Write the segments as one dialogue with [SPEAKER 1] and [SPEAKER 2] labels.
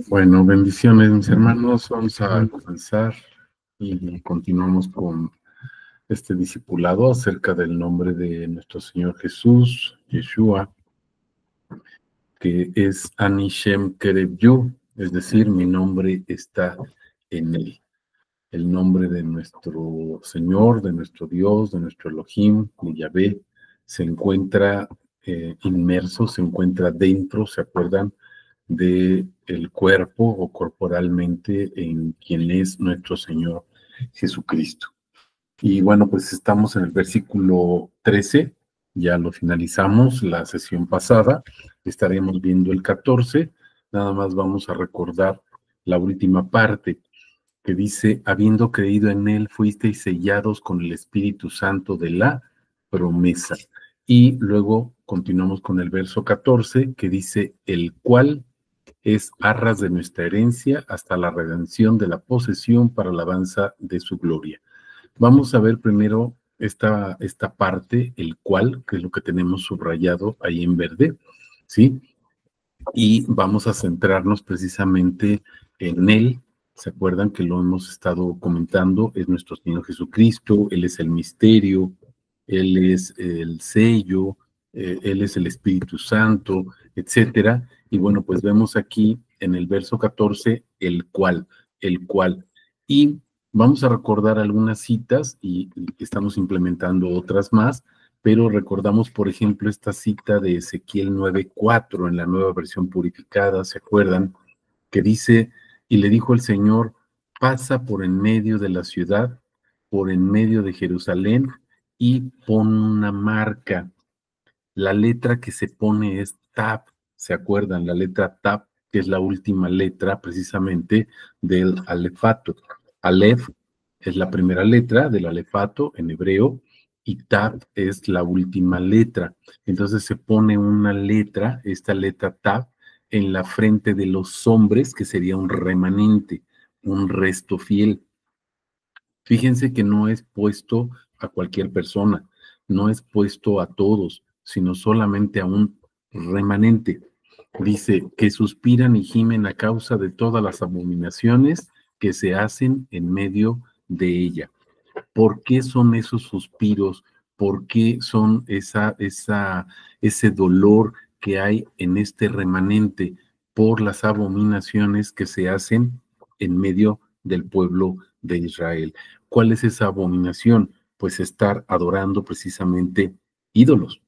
[SPEAKER 1] Bueno, bendiciones, mis hermanos. Vamos a comenzar y continuamos con este discipulado acerca del nombre de nuestro Señor Jesús, Yeshua, que es Ani Shem Kereb Yu, es decir, mi nombre está en él. El nombre de nuestro Señor, de nuestro Dios, de nuestro Elohim, de Yahvé, se encuentra inmerso, se encuentra dentro, ¿se acuerdan? De el cuerpo o corporalmente en quien es nuestro Señor Jesucristo. Y bueno, pues estamos en el versículo 13, ya lo finalizamos la sesión pasada, estaremos viendo el 14, nada más vamos a recordar la última parte que dice, habiendo creído en él, fuisteis sellados con el Espíritu Santo de la promesa. Y luego continuamos con el verso 14, que dice, el cual es arras de nuestra herencia hasta la redención de la posesión para la alabanza de su gloria. Vamos a ver primero esta parte, el cual, que es lo que tenemos subrayado ahí en verde, ¿sí? Y vamos a centrarnos precisamente en él. ¿Se acuerdan que lo hemos estado comentando? Es nuestro Señor Jesucristo, Él es el misterio, Él es el sello, Él es el Espíritu Santo, etcétera. Y bueno, pues vemos aquí en el verso 14, el cual. Y vamos a recordar algunas citas y estamos implementando otras más, pero recordamos, por ejemplo, esta cita de Ezequiel 9:4 en la nueva versión purificada, ¿se acuerdan? Que dice, y le dijo el Señor, pasa por en medio de la ciudad, por en medio de Jerusalén, y pon una marca. La letra que se pone es Tab, ¿se acuerdan? La letra Tab, que es la última letra precisamente del alefato. Alef es la primera letra del alefato en hebreo y Tab es la última letra. Entonces se pone una letra, esta letra Tab, en la frente de los hombres, que sería un remanente, un resto fiel. Fíjense que no es puesto a cualquier persona, no es puesto a todos, sino solamente a un remanente. Dice que suspiran y gimen a causa de todas las abominaciones que se hacen en medio de ella. ¿Por qué son esos suspiros? ¿Por qué son ese dolor que hay en este remanente por las abominaciones que se hacen en medio del pueblo de Israel? ¿Cuál es esa abominación? Pues estar adorando precisamente ídolos,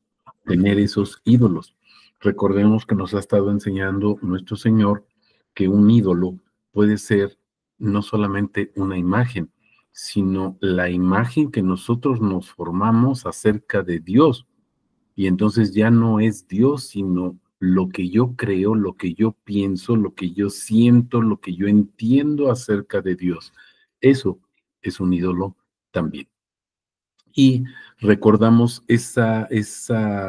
[SPEAKER 1] tener esos ídolos. Recordemos que nos ha estado enseñando nuestro Señor que un ídolo puede ser no solamente una imagen, sino la imagen que nosotros nos formamos acerca de Dios. Y entonces ya no es Dios, sino lo que yo creo, lo que yo pienso, lo que yo siento, lo que yo entiendo acerca de Dios. Eso es un ídolo también. Y recordamos esa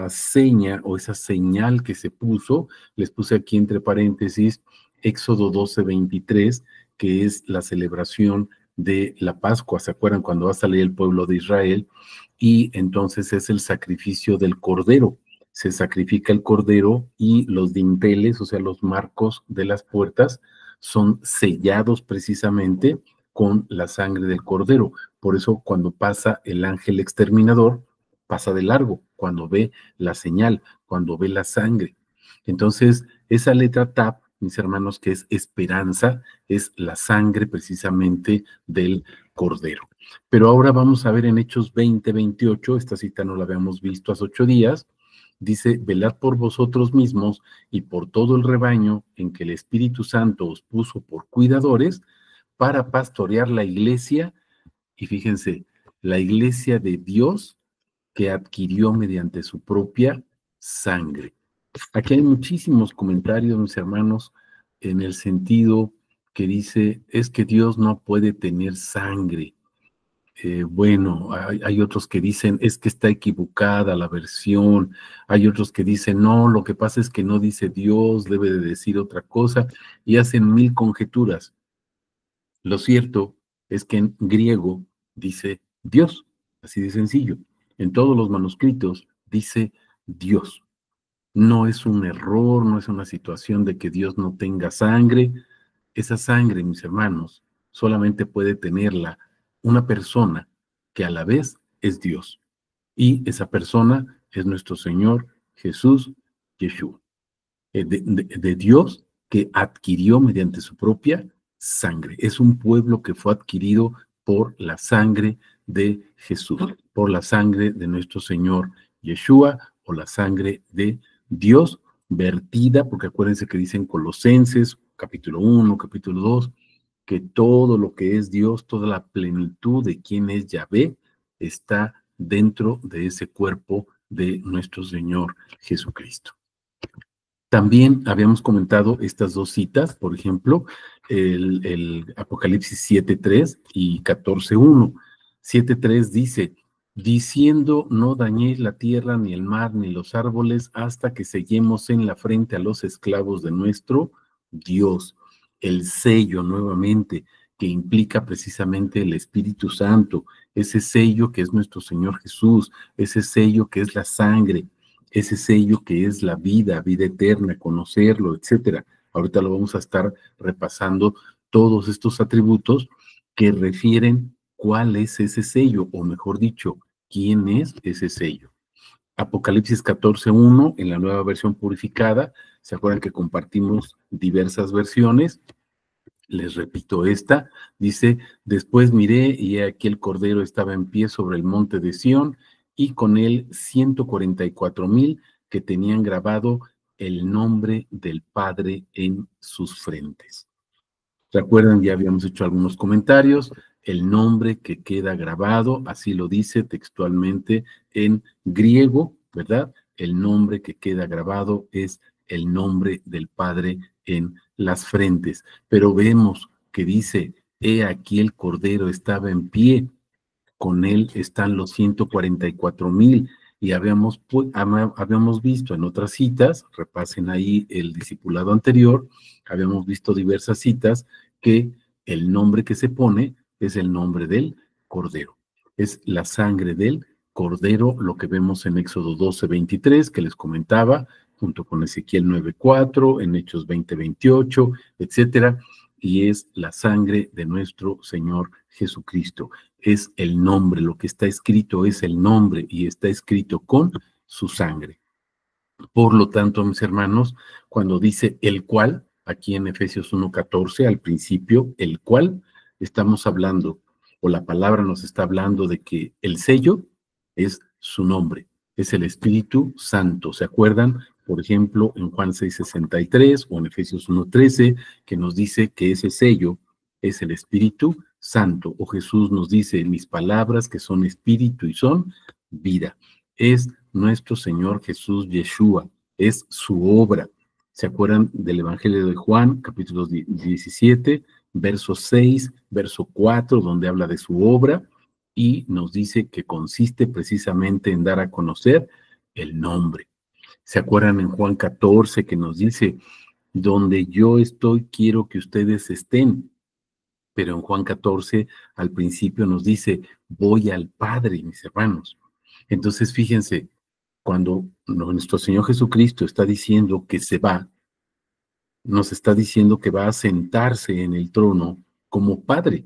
[SPEAKER 1] seña o esa señal que se puso, les puse aquí entre paréntesis, Éxodo 12:23, que es la celebración de la Pascua. ¿Se acuerdan cuando va a salir el pueblo de Israel? Y entonces es el sacrificio del cordero. Se sacrifica el cordero y los dinteles, o sea, los marcos de las puertas, son sellados precisamente con la sangre del cordero. Por eso cuando pasa el ángel exterminador, pasa de largo, cuando ve la señal, cuando ve la sangre. Entonces, esa letra Tap, mis hermanos, que es esperanza, es la sangre precisamente del cordero. Pero ahora vamos a ver en Hechos 20:28, esta cita no la habíamos visto hace 8 días, dice, velad por vosotros mismos y por todo el rebaño en que el Espíritu Santo os puso por cuidadores para pastorear la iglesia. Y fíjense, la iglesia de Dios que adquirió mediante su propia sangre. Aquí hay muchísimos comentarios, mis hermanos, en el sentido que dice, es que Dios no puede tener sangre. Bueno, hay otros que dicen, es que está equivocada la versión. Hay otros que dicen, no, lo que pasa es que no dice Dios, debe de decir otra cosa, y hacen mil conjeturas. Lo cierto es que en griego dice Dios, así de sencillo. En todos los manuscritos dice Dios. No es un error, no es una situación de que Dios no tenga sangre. Esa sangre, mis hermanos, solamente puede tenerla una persona que a la vez es Dios. Y esa persona es nuestro Señor Jesús, Yeshua, de Dios que adquirió mediante su propia sangre. Es un pueblo que fue adquirido por la sangre de Jesús, por la sangre de nuestro Señor Yeshua o la sangre de Dios vertida, porque acuérdense que dicen Colosenses, capítulo 1, capítulo 2, que todo lo que es Dios, toda la plenitud de quien es Yahvé, está dentro de ese cuerpo de nuestro Señor Jesucristo. También habíamos comentado estas dos citas, por ejemplo, el Apocalipsis 7:3 y 14:1. 7:3 dice, diciendo, no dañéis la tierra, ni el mar, ni los árboles, hasta que sellemos en la frente a los esclavos de nuestro Dios. El sello nuevamente, que implica precisamente el Espíritu Santo, ese sello que es nuestro Señor Jesús, ese sello que es la sangre, ese sello que es la vida, vida eterna, conocerlo, etcétera. Ahorita lo vamos a estar repasando todos estos atributos que refieren cuál es ese sello, o mejor dicho, quién es ese sello. Apocalipsis 14:1 en la nueva versión purificada. ¿Se acuerdan que compartimos diversas versiones? Les repito esta, dice, después miré y aquí el Cordero estaba en pie sobre el monte de Sión y con él 144,000 que tenían grabado el nombre del Padre en sus frentes. ¿Recuerdan? Ya habíamos hecho algunos comentarios. El nombre que queda grabado, así lo dice textualmente en griego, ¿verdad? El nombre que queda grabado es el nombre del Padre en las frentes. Pero vemos que dice, he aquí el Cordero estaba en pie, con él están los 144,000 y habíamos visto en otras citas, repasen ahí el discipulado anterior, habíamos visto diversas citas que el nombre que se pone es el nombre del Cordero, es la sangre del Cordero, lo que vemos en Éxodo 12:23, que les comentaba, junto con Ezequiel 9:4, en Hechos 20:28, etcétera, y es la sangre de nuestro Señor Jesucristo. Es el nombre, lo que está escrito es el nombre y está escrito con su sangre. Por lo tanto, mis hermanos, cuando dice el cual, aquí en Efesios 1:14, al principio, el cual, estamos hablando, o la palabra nos está hablando de que el sello es su nombre, es el Espíritu Santo. ¿Se acuerdan? Por ejemplo, en Juan 6:63 o en Efesios 1:13, que nos dice que ese sello es el Espíritu Santo. O Jesús nos dice, mis palabras que son espíritu y son vida. Es nuestro Señor Jesús Yeshua, es su obra. ¿Se acuerdan del Evangelio de Juan, capítulo 17, verso 6, verso 4, donde habla de su obra y nos dice que consiste precisamente en dar a conocer el nombre? ¿Se acuerdan en Juan 14 que nos dice, donde yo estoy, quiero que ustedes estén? Pero en Juan 14, al principio nos dice, voy al Padre, mis hermanos. Entonces, fíjense, cuando nuestro Señor Jesucristo está diciendo que se va, nos está diciendo que va a sentarse en el trono como Padre.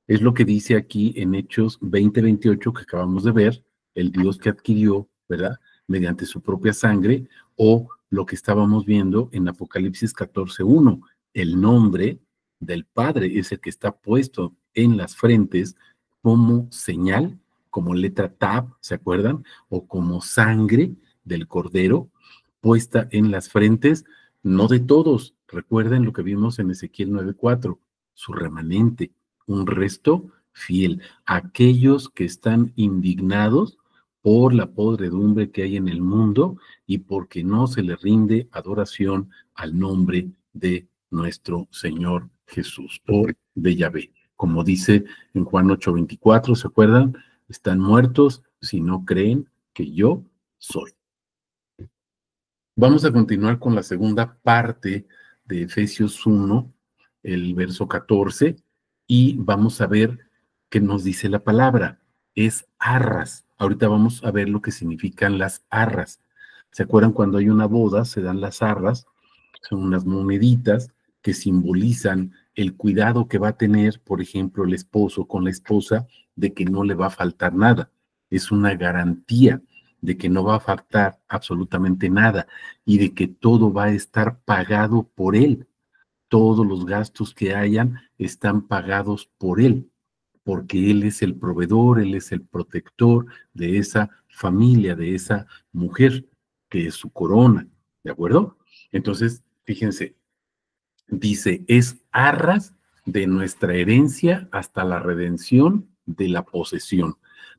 [SPEAKER 1] Es lo que dice aquí en Hechos 20:28 que acabamos de ver, el Dios que adquirió, ¿verdad? Mediante su propia sangre, o lo que estábamos viendo en Apocalipsis 14:1, el nombre del Padre es el que está puesto en las frentes como señal, como letra Tab, ¿se acuerdan? O como sangre del Cordero puesta en las frentes, no de todos. Recuerden lo que vimos en Ezequiel 9:4, su remanente, un resto fiel, aquellos que están indignados por la podredumbre que hay en el mundo y porque no se le rinde adoración al nombre de nuestro Señor Jesús o de Yahvé. Como dice en Juan 8:24, ¿se acuerdan? Están muertos si no creen que yo soy. Vamos a continuar con la segunda parte de Efesios 1, el verso 14, y vamos a ver qué nos dice la palabra. Es arras. Ahorita vamos a ver lo que significan las arras. ¿Se acuerdan cuando hay una boda, se dan las arras? Son unas moneditas que simbolizan el cuidado que va a tener, por ejemplo, el esposo con la esposa de que no le va a faltar nada. Es una garantía de que no va a faltar absolutamente nada y de que todo va a estar pagado por él. Todos los gastos que hayan están pagados por él, porque él es el proveedor, él es el protector de esa familia, de esa mujer, que es su corona, ¿de acuerdo? Entonces, fíjense, dice, es arras de nuestra herencia hasta la redención de la posesión.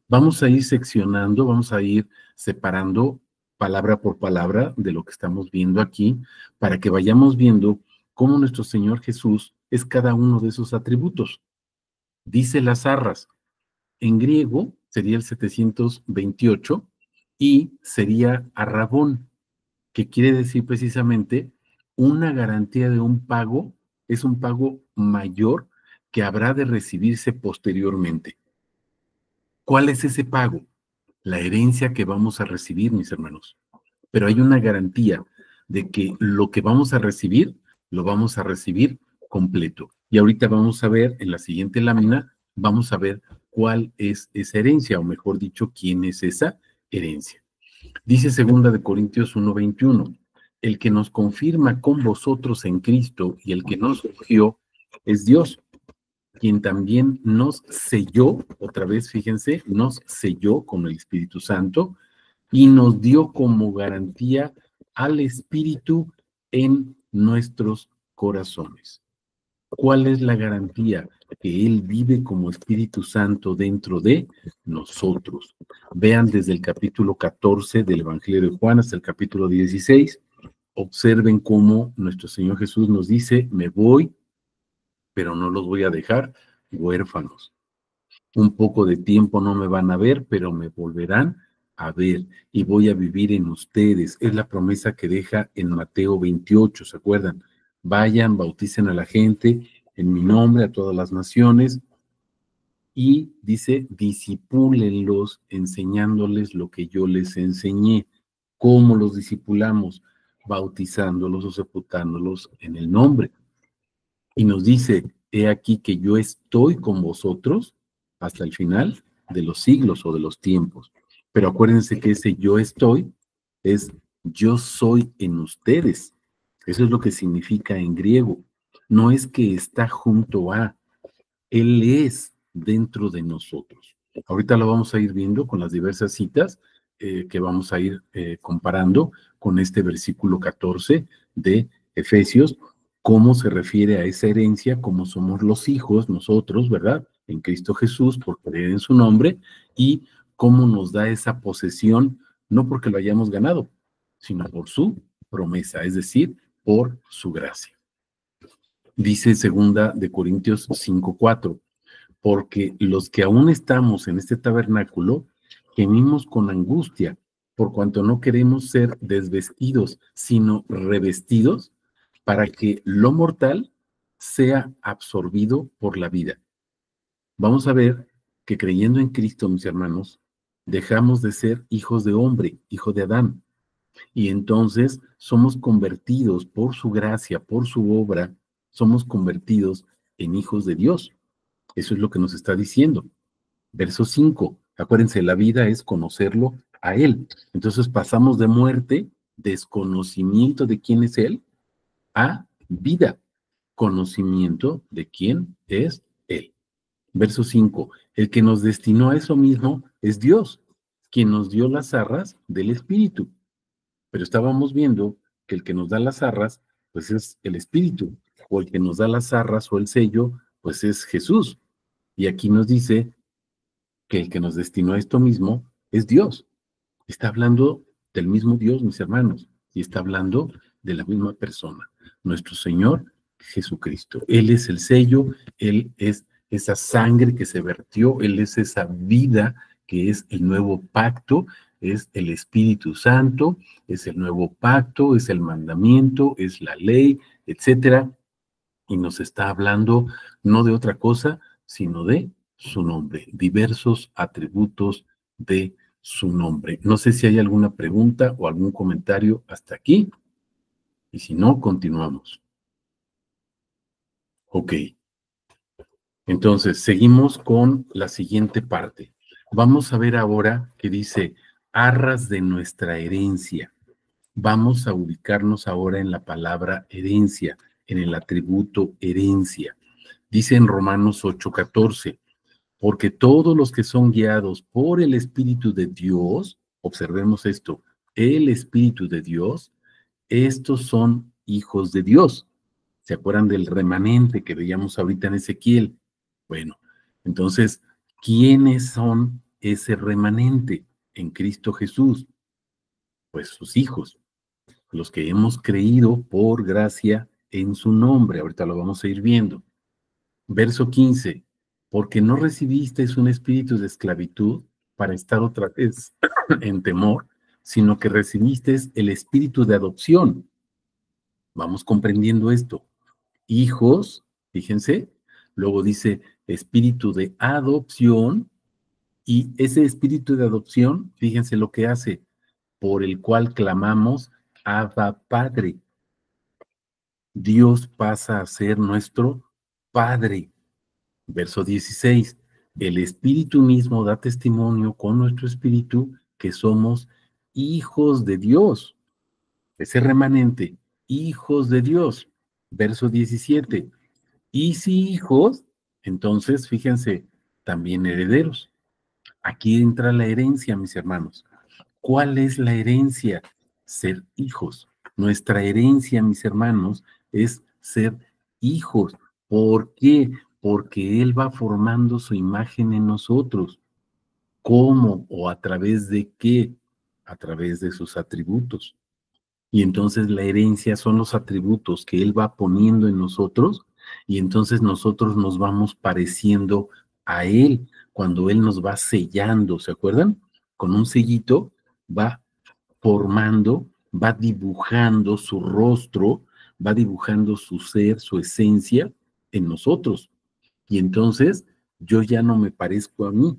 [SPEAKER 1] Vamos a ir seccionando, vamos a ir separando palabra por palabra de lo que estamos viendo aquí, para que vayamos viendo cómo nuestro Señor Jesús es cada uno de esos atributos. Dice las arras, en griego sería el 728 y sería arrabón, que quiere decir precisamente una garantía de un pago, es un pago mayor que habrá de recibirse posteriormente. ¿Cuál es ese pago? La herencia que vamos a recibir, mis hermanos. Pero hay una garantía de que lo que vamos a recibir, lo vamos a recibir completo. Y ahorita vamos a ver, en la siguiente lámina, vamos a ver cuál es esa herencia, o mejor dicho, quién es esa herencia. Dice 2 Corintios 1:21, el que nos confirma con vosotros en Cristo y el que nos ungió es Dios, quien también nos selló, otra vez fíjense, nos selló con el Espíritu Santo y nos dio como garantía al Espíritu en nuestros corazones. ¿Cuál es la garantía? Que Él vive como Espíritu Santo dentro de nosotros. Vean desde el capítulo 14 del Evangelio de Juan hasta el capítulo 16. Observen cómo nuestro Señor Jesús nos dice, me voy, pero no los voy a dejar huérfanos. Un poco de tiempo no me van a ver, pero me volverán a ver y voy a vivir en ustedes. Es la promesa que deja en Mateo 28, ¿se acuerdan? Vayan, bauticen a la gente en mi nombre, a todas las naciones, y dice, disipúlenlos enseñándoles lo que yo les enseñé. ¿Cómo los disipulamos? Bautizándolos o sepultándolos en el nombre. Y nos dice, he aquí que yo estoy con vosotros hasta el final de los siglos o de los tiempos. Pero acuérdense que ese yo estoy es yo soy en ustedes. Eso es lo que significa en griego. No es que está junto a, Él es dentro de nosotros. Ahorita lo vamos a ir viendo con las diversas citas que vamos a ir comparando con este versículo 14 de Efesios, cómo se refiere a esa herencia, cómo somos los hijos nosotros, ¿verdad? En Cristo Jesús, por creer en su nombre, y cómo nos da esa posesión, no porque lo hayamos ganado, sino por su promesa, es decir, por su gracia. Dice 2 Corintios 5:4, porque los que aún estamos en este tabernáculo gemimos con angustia, por cuanto no queremos ser desvestidos, sino revestidos, para que lo mortal sea absorbido por la vida. Vamos a ver que creyendo en Cristo, mis hermanos, dejamos de ser hijos de hombre, hijo de Adán, y entonces somos convertidos por su gracia, por su obra, somos convertidos en hijos de Dios. Eso es lo que nos está diciendo. Verso 5, acuérdense, la vida es conocerlo a Él. Entonces pasamos de muerte, desconocimiento de quién es Él, a vida, conocimiento de quién es Él. Verso 5, el que nos destinó a eso mismo es Dios, quien nos dio las arras del Espíritu. Pero estábamos viendo que el que nos da las arras, pues es el Espíritu, o el que nos da las arras o el sello, pues es Jesús. Y aquí nos dice que el que nos destinó a esto mismo es Dios. Está hablando del mismo Dios, mis hermanos, y está hablando de la misma persona, nuestro Señor Jesucristo. Él es el sello, Él es esa sangre que se vertió, Él es esa vida que es el nuevo pacto, es el Espíritu Santo, es el nuevo pacto, es el mandamiento, es la ley, etcétera. Y nos está hablando no de otra cosa, sino de su nombre, diversos atributos de su nombre. No sé si hay alguna pregunta o algún comentario hasta aquí, y si no, continuamos. Ok. Entonces, seguimos con la siguiente parte. Vamos a ver ahora que dice, arras de nuestra herencia. Vamos a ubicarnos ahora en la palabra herencia, en el atributo herencia. Dice en Romanos 8:14, porque todos los que son guiados por el Espíritu de Dios, observemos esto, el Espíritu de Dios, estos son hijos de Dios. ¿Se acuerdan del remanente que veíamos ahorita en Ezequiel? Bueno, entonces, ¿quiénes son ese remanente en Cristo Jesús? Pues sus hijos, los que hemos creído por gracia en su nombre. Ahorita lo vamos a ir viendo. Verso 15, porque no recibisteis un espíritu de esclavitud para estar otra vez en temor, sino que recibisteis el espíritu de adopción. Vamos comprendiendo esto. Hijos, fíjense, luego dice espíritu de adopción, y ese espíritu de adopción, fíjense lo que hace, por el cual clamamos, Abba Padre. Dios pasa a ser nuestro Padre. Verso 16, el Espíritu mismo da testimonio con nuestro espíritu que somos hijos de Dios. Ese remanente, hijos de Dios. Verso 17, y si hijos, entonces fíjense, también herederos. Aquí entra la herencia, mis hermanos. ¿Cuál es la herencia? Ser hijos. Nuestra herencia, mis hermanos, es ser hijos. ¿Por qué? Porque Él va formando su imagen en nosotros. ¿Cómo o a través de qué? A través de sus atributos. Y entonces la herencia son los atributos que Él va poniendo en nosotros, y entonces nosotros nos vamos pareciendo a Él cuando Él nos va sellando, ¿se acuerdan? Con un sellito va formando, va dibujando su rostro, va dibujando su ser, su esencia en nosotros. Y entonces yo ya no me parezco a mí,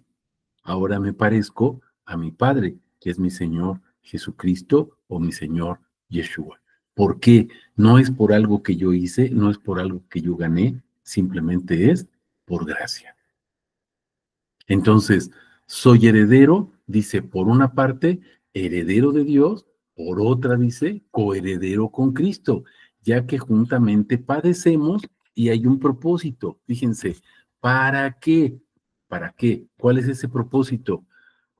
[SPEAKER 1] ahora me parezco a mi Padre, que es mi Señor Jesucristo o mi Señor Yeshua. ¿Por qué? No es por algo que yo hice, no es por algo que yo gané, simplemente es por gracia. Entonces, soy heredero, dice, por una parte, heredero de Dios, por otra, dice, coheredero con Cristo, ya que juntamente padecemos y hay un propósito. Fíjense, ¿para qué? ¿Para qué? ¿Cuál es ese propósito?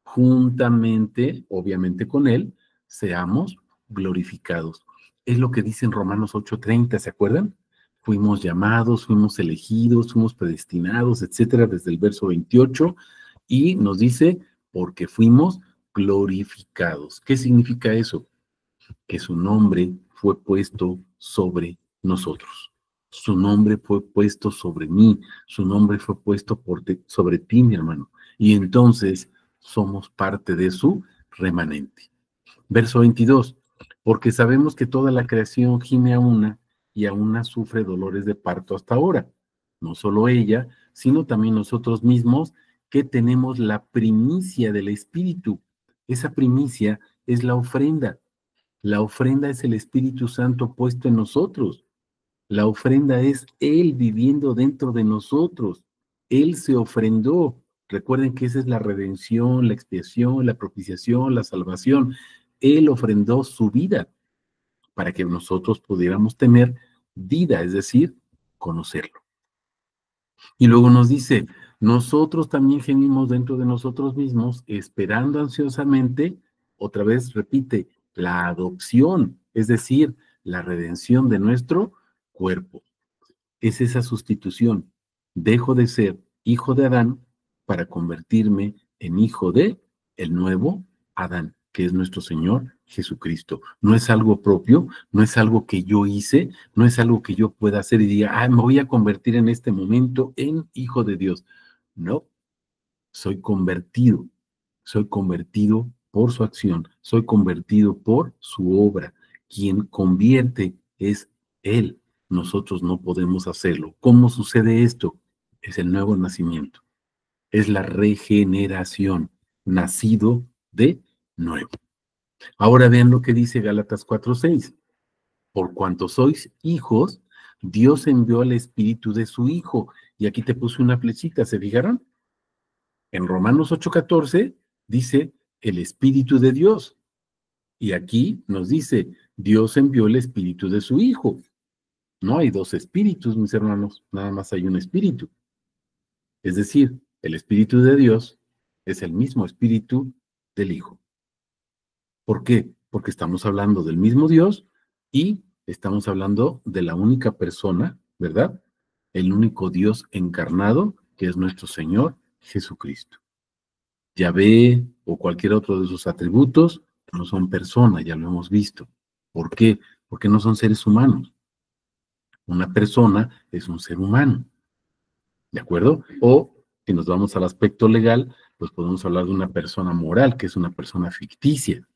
[SPEAKER 1] Juntamente, obviamente con Él, seamos glorificados. Es lo que dice en Romanos 8:30, ¿se acuerdan? Fuimos llamados, fuimos elegidos, fuimos predestinados, etcétera, desde el verso 28, y nos dice, porque fuimos glorificados. ¿Qué significa eso? Que su nombre fue puesto sobre nosotros. Su nombre fue puesto sobre mí, su nombre fue puesto sobre ti, mi hermano. Y entonces somos parte de su remanente. Verso 22, porque sabemos que toda la creación gime a una y a una sufre dolores de parto hasta ahora. No solo ella, sino también nosotros mismos que tenemos la primicia del Espíritu. Esa primicia es la ofrenda. La ofrenda es el Espíritu Santo puesto en nosotros. La ofrenda es Él viviendo dentro de nosotros. Él se ofrendó. Recuerden que esa es la redención, la expiación, la propiciación, la salvación. Él ofrendó su vida para que nosotros pudiéramos tener vida, es decir, conocerlo. Y luego nos dice, nosotros también gemimos dentro de nosotros mismos, esperando ansiosamente, otra vez repite, la adopción, es decir, la redención de nuestro cuerpo. Es esa sustitución. Dejo de ser hijo de Adán para convertirme en hijo de el nuevo Adán, que es nuestro Señor Jesucristo. No es algo propio, no es algo que yo hice, no es algo que yo pueda hacer y diga, me voy a convertir en este momento en hijo de Dios. No, soy convertido por su acción, soy convertido por su obra. Quien convierte es Él. Nosotros no podemos hacerlo. ¿Cómo sucede esto? Es el nuevo nacimiento, es la regeneración, nacido de nuevo. Ahora vean lo que dice Gálatas 4:6. Por cuanto sois hijos, Dios envió al Espíritu de su Hijo. Y aquí te puse una flechita, ¿se fijaron? En Romanos 8:14 dice el Espíritu de Dios. Y aquí nos dice, Dios envió el Espíritu de su Hijo. No hay dos espíritus, mis hermanos, nada más hay un espíritu. Es decir, el Espíritu de Dios es el mismo Espíritu del Hijo. ¿Por qué? Porque estamos hablando del mismo Dios y estamos hablando de la única persona, ¿verdad? El único Dios encarnado, que es nuestro Señor Jesucristo. Yahvé o cualquier otro de sus atributos no son personas, ya lo hemos visto. ¿Por qué? Porque no son seres humanos. Una persona es un ser humano, ¿de acuerdo? O si nos vamos al aspecto legal, pues podemos hablar de una persona moral, que es una persona ficticia.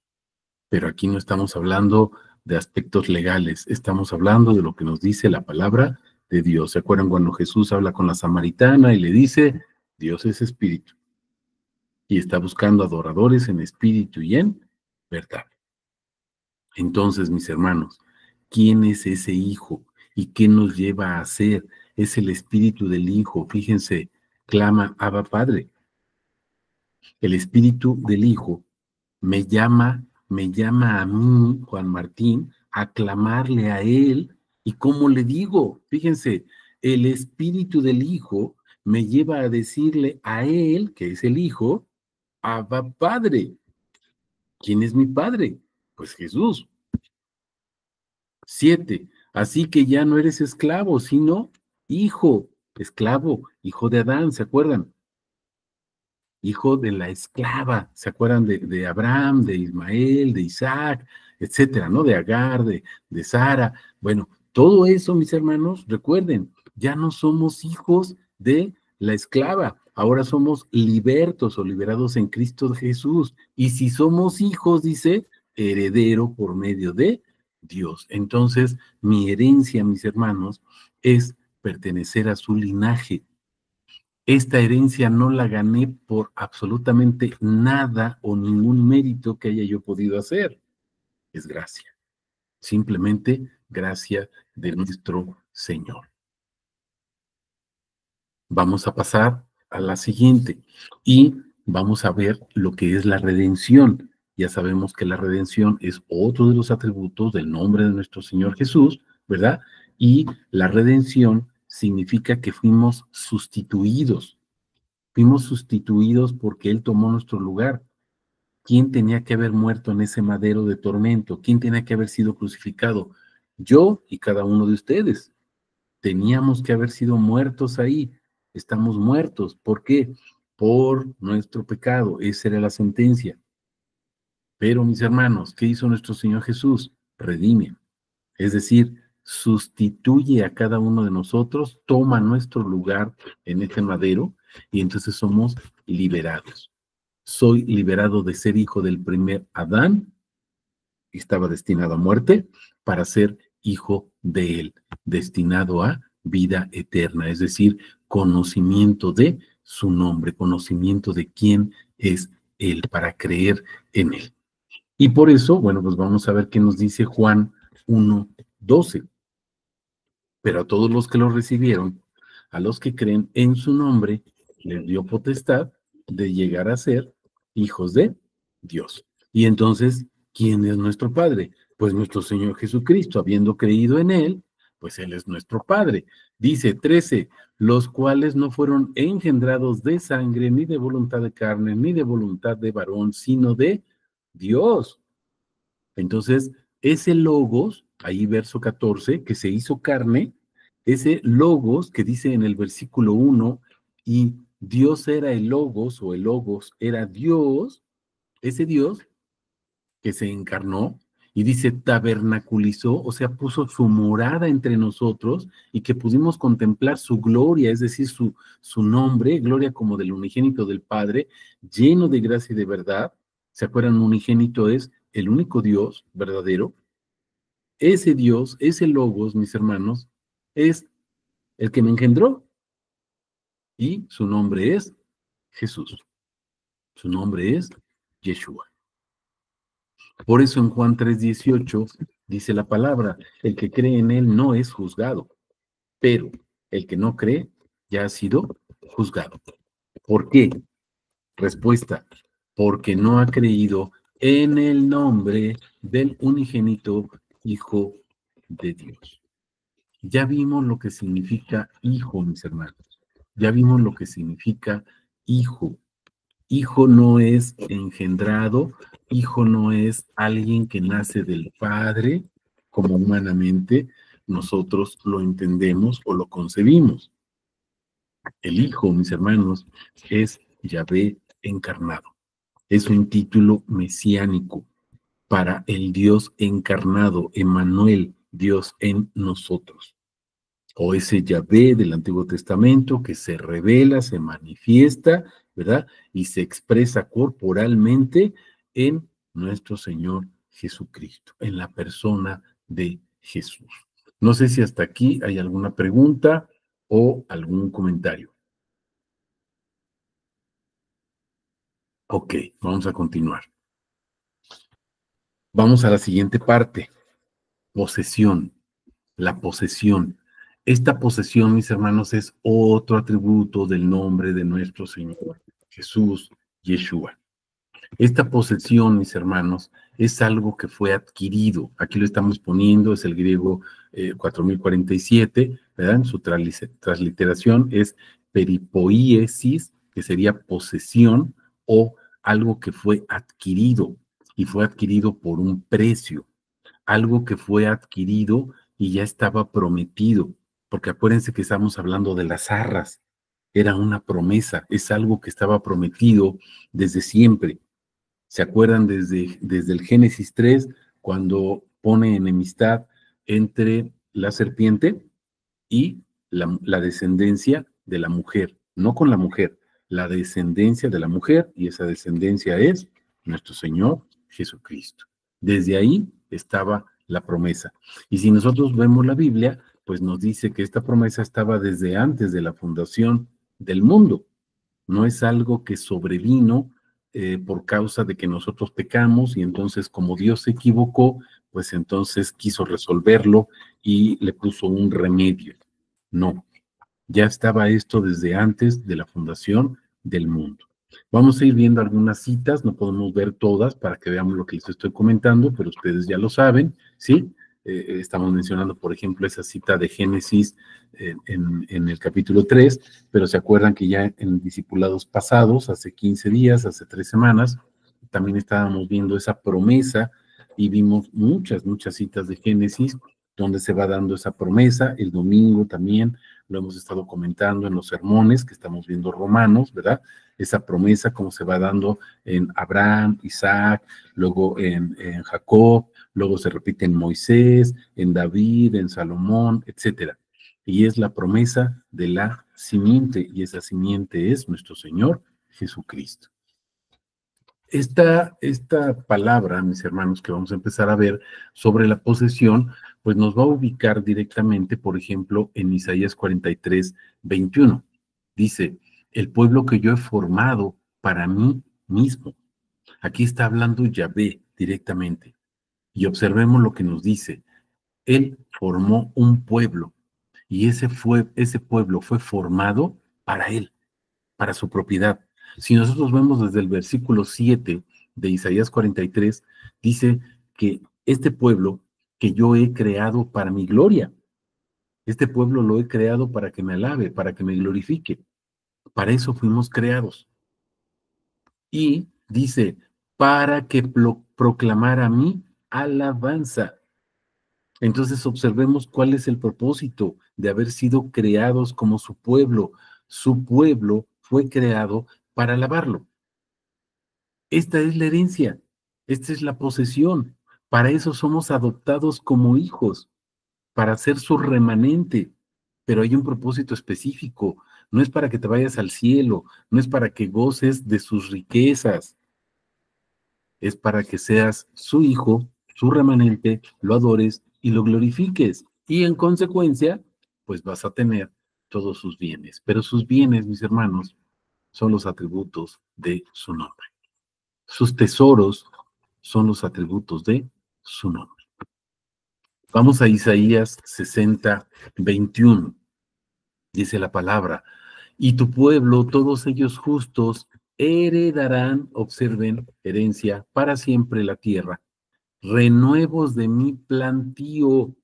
[SPEAKER 1] Pero aquí no estamos hablando de aspectos legales, estamos hablando de lo que nos dice la palabra de Dios. ¿Se acuerdan cuando Jesús habla con la samaritana y le dice, Dios es espíritu? Y está buscando adoradores en espíritu y en verdad. Entonces, mis hermanos, ¿quién es ese Hijo? ¿Y qué nos lleva a hacer? Es el espíritu del Hijo. Fíjense, clama, Abba Padre. El espíritu del Hijo me llama a mí, Juan Martín, a clamarle a él. ¿Y cómo le digo? Fíjense, el espíritu del Hijo me lleva a decirle a él, que es el Hijo, Abba Padre. ¿Quién es mi Padre? Pues Jesús. 7. Así que ya no eres esclavo, sino hijo, esclavo, hijo de Adán, ¿se acuerdan? Hijo de la esclava, ¿se acuerdan de Abraham, de Ismael, de Isaac, etcétera, ¿no? De Agar, de Sara. Bueno, todo eso, mis hermanos, recuerden, ya no somos hijos de la esclava, ahora somos libertos o liberados en Cristo Jesús. Y si somos hijos, dice, heredero por medio de Dios. Entonces, mi herencia, mis hermanos, es pertenecer a su linaje. Esta herencia no la gané por absolutamente nada o ningún mérito que haya yo podido hacer. Es gracia. Simplemente gracia de nuestro Señor. Vamos a pasar a la siguiente y vamos a ver lo que es la redención. Ya sabemos que la redención es otro de los atributos del nombre de nuestro Señor Jesús, ¿verdad? Y la redención significa que fuimos sustituidos. Fuimos sustituidos porque Él tomó nuestro lugar. ¿Quién tenía que haber muerto en ese madero de tormento? ¿Quién tenía que haber sido crucificado? Yo y cada uno de ustedes. Teníamos que haber sido muertos ahí. Estamos muertos. ¿Por qué? Por nuestro pecado. Esa era la sentencia. Pero, mis hermanos, ¿qué hizo nuestro Señor Jesús? Redime. Es decir, sustituye a cada uno de nosotros, toma nuestro lugar en este madero y entonces somos liberados. Soy liberado de ser hijo del primer Adán, que estaba destinado a muerte, para ser hijo de él, destinado a vida eterna, es decir, conocimiento de su nombre, conocimiento de quién es él, para creer en él. Y por eso, bueno, pues vamos a ver qué nos dice Juan 1:12. Pero a todos los que lo recibieron, a los que creen en su nombre, les dio potestad de llegar a ser hijos de Dios. Y entonces, ¿quién es nuestro Padre? Pues nuestro Señor Jesucristo, habiendo creído en Él, pues Él es nuestro Padre. Dice 13, los cuales no fueron engendrados de sangre, ni de voluntad de carne, ni de voluntad de varón, sino de Dios. Entonces, ese logos, ahí verso 14, que se hizo carne, ese logos que dice en el versículo 1, y Dios era el logos, o el logos era Dios, ese Dios que se encarnó, y dice tabernaculizó, o sea, puso su morada entre nosotros, y que pudimos contemplar su gloria, es decir, su nombre, gloria como del unigénito del Padre, lleno de gracia y de verdad. ¿Se acuerdan? Unigénito es el único Dios verdadero. Ese Dios, ese Logos, mis hermanos, es el que me engendró y su nombre es Jesús. Su nombre es Yeshua. Por eso en Juan 3:18 dice la palabra, el que cree en él no es juzgado, pero el que no cree ya ha sido juzgado. ¿Por qué? Respuesta, porque no ha creído en el nombre del unigénito Hijo de Dios. Ya vimos lo que significa hijo, mis hermanos. Ya vimos lo que significa hijo. Hijo no es engendrado, hijo no es alguien que nace del Padre, como humanamente nosotros lo entendemos o lo concebimos. El Hijo, mis hermanos, es Yahvé encarnado. Es un título mesiánico para el Dios encarnado, Emmanuel, Dios en nosotros. O ese Yahvé del Antiguo Testamento que se revela, se manifiesta, ¿verdad? Y se expresa corporalmente en nuestro Señor Jesucristo, en la persona de Jesús. No sé si hasta aquí hay alguna pregunta o algún comentario. Ok, vamos a continuar. Vamos a la siguiente parte, posesión, la posesión. Esta posesión, mis hermanos, es otro atributo del nombre de nuestro Señor Jesús, Yeshua. Esta posesión, mis hermanos, es algo que fue adquirido. Aquí lo estamos poniendo, es el griego 4047, ¿verdad? En su transliteración es peripoiesis, que sería posesión o algo que fue adquirido y fue adquirido por un precio, algo que fue adquirido y ya estaba prometido, porque acuérdense que estamos hablando de las arras, era una promesa, es algo que estaba prometido desde siempre. ¿Se acuerdan desde el Génesis 3, cuando pone enemistad entre la serpiente y la descendencia de la mujer? No con la mujer, la descendencia de la mujer, y esa descendencia es nuestro Señor Jesucristo. Desde ahí estaba la promesa. Y si nosotros vemos la Biblia, pues nos dice que esta promesa estaba desde antes de la fundación del mundo. No es algo que sobrevino por causa de que nosotros pecamos y entonces como Dios se equivocó, pues entonces quiso resolverlo y le puso un remedio. No, ya estaba esto desde antes de la fundación del mundo. Vamos a ir viendo algunas citas, no podemos ver todas para que veamos lo que les estoy comentando, pero ustedes ya lo saben, ¿sí? Estamos mencionando, por ejemplo, esa cita de Génesis en el capítulo 3, pero se acuerdan que ya en discipulados pasados, hace 15 días, hace 3 semanas, también estábamos viendo esa promesa y vimos muchas citas de Génesis donde se va dando esa promesa. El domingo también lo hemos estado comentando en los sermones que estamos viendo Romanos, ¿verdad? Esa promesa como se va dando en Abraham, Isaac, luego en Jacob, luego se repite en Moisés, en David, en Salomón, etcétera. Y es la promesa de la simiente, y esa simiente es nuestro Señor Jesucristo. Esta palabra, mis hermanos, que vamos a empezar a ver sobre la posesión, pues nos va a ubicar directamente, por ejemplo, en Isaías 43:21. Dice, el pueblo que yo he formado para mí mismo. Aquí está hablando Yahvé directamente. Y observemos lo que nos dice. Él formó un pueblo y ese pueblo fue formado para él, para su propiedad. Si nosotros vemos desde el versículo 7 de Isaías 43, dice que este pueblo que yo he creado para mi gloria, este pueblo lo he creado para que me alabe, para que me glorifique. Para eso fuimos creados. Y dice, para que proclamara mi alabanza. Entonces observemos cuál es el propósito de haber sido creados como su pueblo. Su pueblo fue creado para alabarlo. Esta es la herencia, esta es la posesión. Para eso somos adoptados como hijos, para ser su remanente. Pero hay un propósito específico. No es para que te vayas al cielo, no es para que goces de sus riquezas. Es para que seas su hijo, su remanente, lo adores y lo glorifiques. Y en consecuencia, pues vas a tener todos sus bienes. Pero sus bienes, mis hermanos, son los atributos de su nombre. Sus tesoros son los atributos de su nombre. Vamos a Isaías 60:21. Dice la palabra, y tu pueblo, todos ellos justos, heredarán, observen, herencia, para siempre la tierra. Renuevos de mi plantío.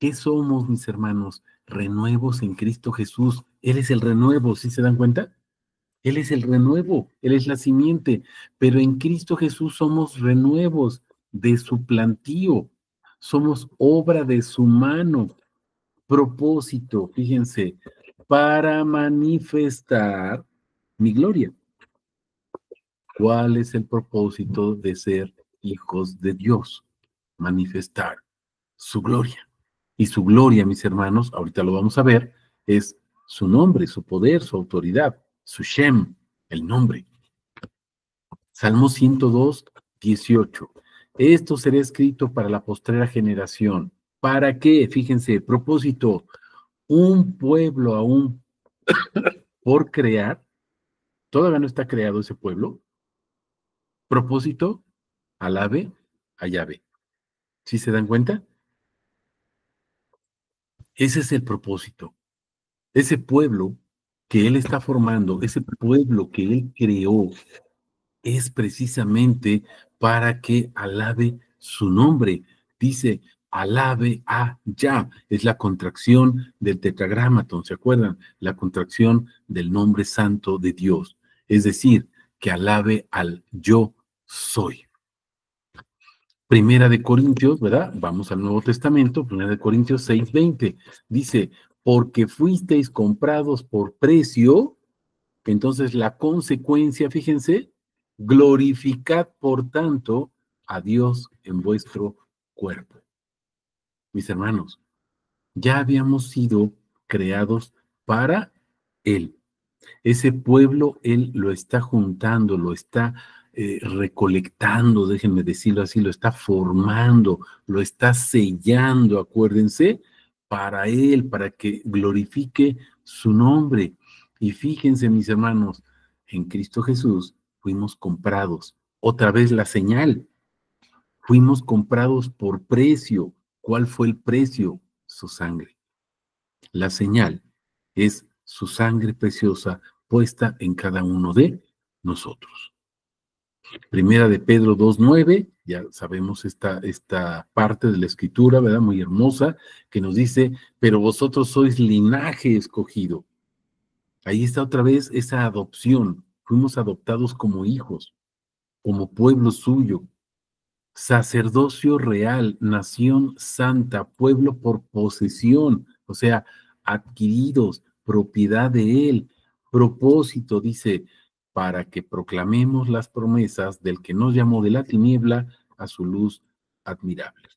[SPEAKER 1] ¿Qué somos, mis hermanos? Renuevos en Cristo Jesús. Él es el renuevo, ¿sí se dan cuenta? Él es el renuevo, Él es la simiente, pero en Cristo Jesús somos renuevos de su plantío, somos obra de su mano, propósito, fíjense, para manifestar mi gloria. ¿Cuál es el propósito de ser hijos de Dios? Manifestar su gloria. Y su gloria, mis hermanos, ahorita lo vamos a ver, es su nombre, su poder, su autoridad, su Shem, el nombre. Salmo 102:18. Esto será escrito para la postrera generación. ¿Para qué? Fíjense, propósito, un pueblo aún por crear, todavía no está creado ese pueblo. Propósito, alabe a Yahvé. ¿Sí se dan cuenta? Ese es el propósito. Ese pueblo que Él está formando, ese pueblo que Él creó, es precisamente para que alabe su nombre. Dice, alabe a Yah. Es la contracción del tetragramaton, ¿se acuerdan? La contracción del nombre santo de Dios. Es decir, que alabe al yo soy. Primera de Corintios, ¿verdad? Vamos al Nuevo Testamento, Primera de Corintios 6:20. Dice, porque fuisteis comprados por precio. Entonces, la consecuencia, fíjense, glorificad por tanto a Dios en vuestro cuerpo. Mis hermanos, ya habíamos sido creados para Él. Ese pueblo, Él lo está juntando, lo está recolectando, déjenme decirlo así, lo está formando, lo está sellando, acuérdense, para Él, para que glorifique su nombre. Y fíjense, mis hermanos, en Cristo Jesús fuimos comprados. Otra vez la señal, fuimos comprados por precio. ¿Cuál fue el precio? Su sangre. La señal es su sangre preciosa puesta en cada uno de nosotros. Primera de Pedro 2:9, ya sabemos esta parte de la escritura, ¿verdad? Muy hermosa, que nos dice, pero vosotros sois linaje escogido. Ahí está otra vez esa adopción. Fuimos adoptados como hijos, como pueblo suyo, sacerdocio real, nación santa, pueblo por posesión, o sea, adquiridos, propiedad de Él. Propósito, dice, para que proclamemos las promesas del que nos llamó de la tiniebla a su luz admirable.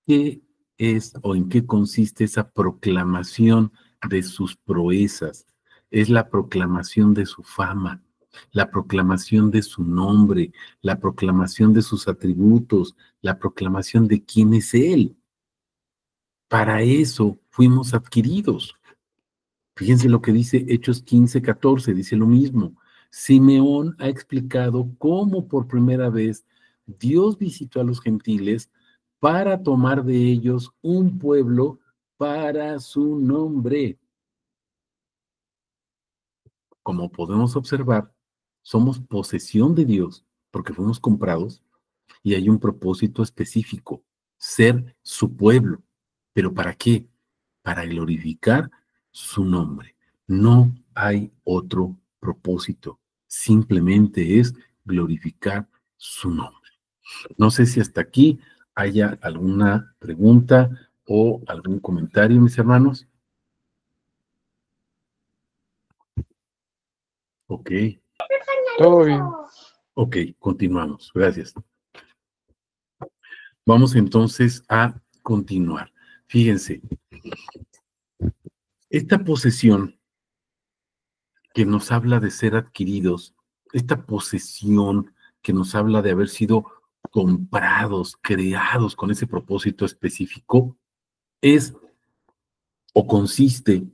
[SPEAKER 1] ¿Qué es o en qué consiste esa proclamación de sus proezas? Es la proclamación de su fama, la proclamación de su nombre, la proclamación de sus atributos, la proclamación de quién es Él. Para eso fuimos adquiridos. Fíjense lo que dice Hechos 15:14, dice lo mismo. Simeón ha explicado cómo por primera vez Dios visitó a los gentiles para tomar de ellos un pueblo para su nombre. Como podemos observar, somos posesión de Dios porque fuimos comprados y hay un propósito específico, ser su pueblo. ¿Pero para qué? Para glorificar su nombre. No hay otro propósito, simplemente es glorificar su nombre. No sé si hasta aquí haya alguna pregunta o algún comentario, mis hermanos. Ok.
[SPEAKER 2] Todo bien.
[SPEAKER 1] Ok, continuamos. Gracias. Vamos entonces a continuar. Fíjense, esta posesión que nos habla de ser adquiridos, esta posesión que nos habla de haber sido comprados, creados con ese propósito específico, es consiste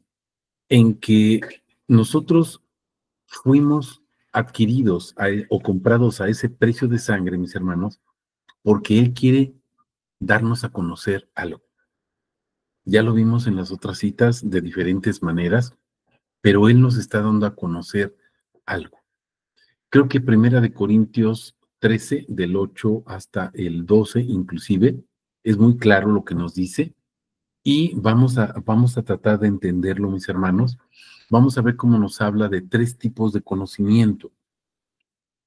[SPEAKER 1] en que nosotros fuimos adquiridos o comprados a ese precio de sangre, mis hermanos, porque Él quiere darnos a conocer algo. Ya lo vimos en las otras citas de diferentes maneras, pero Él nos está dando a conocer algo. Creo que Primera de Corintios 13, del 8 hasta el 12 inclusive, es muy claro lo que nos dice y vamos a tratar de entenderlo, mis hermanos. Vamos a ver cómo nos habla de 3 tipos de conocimiento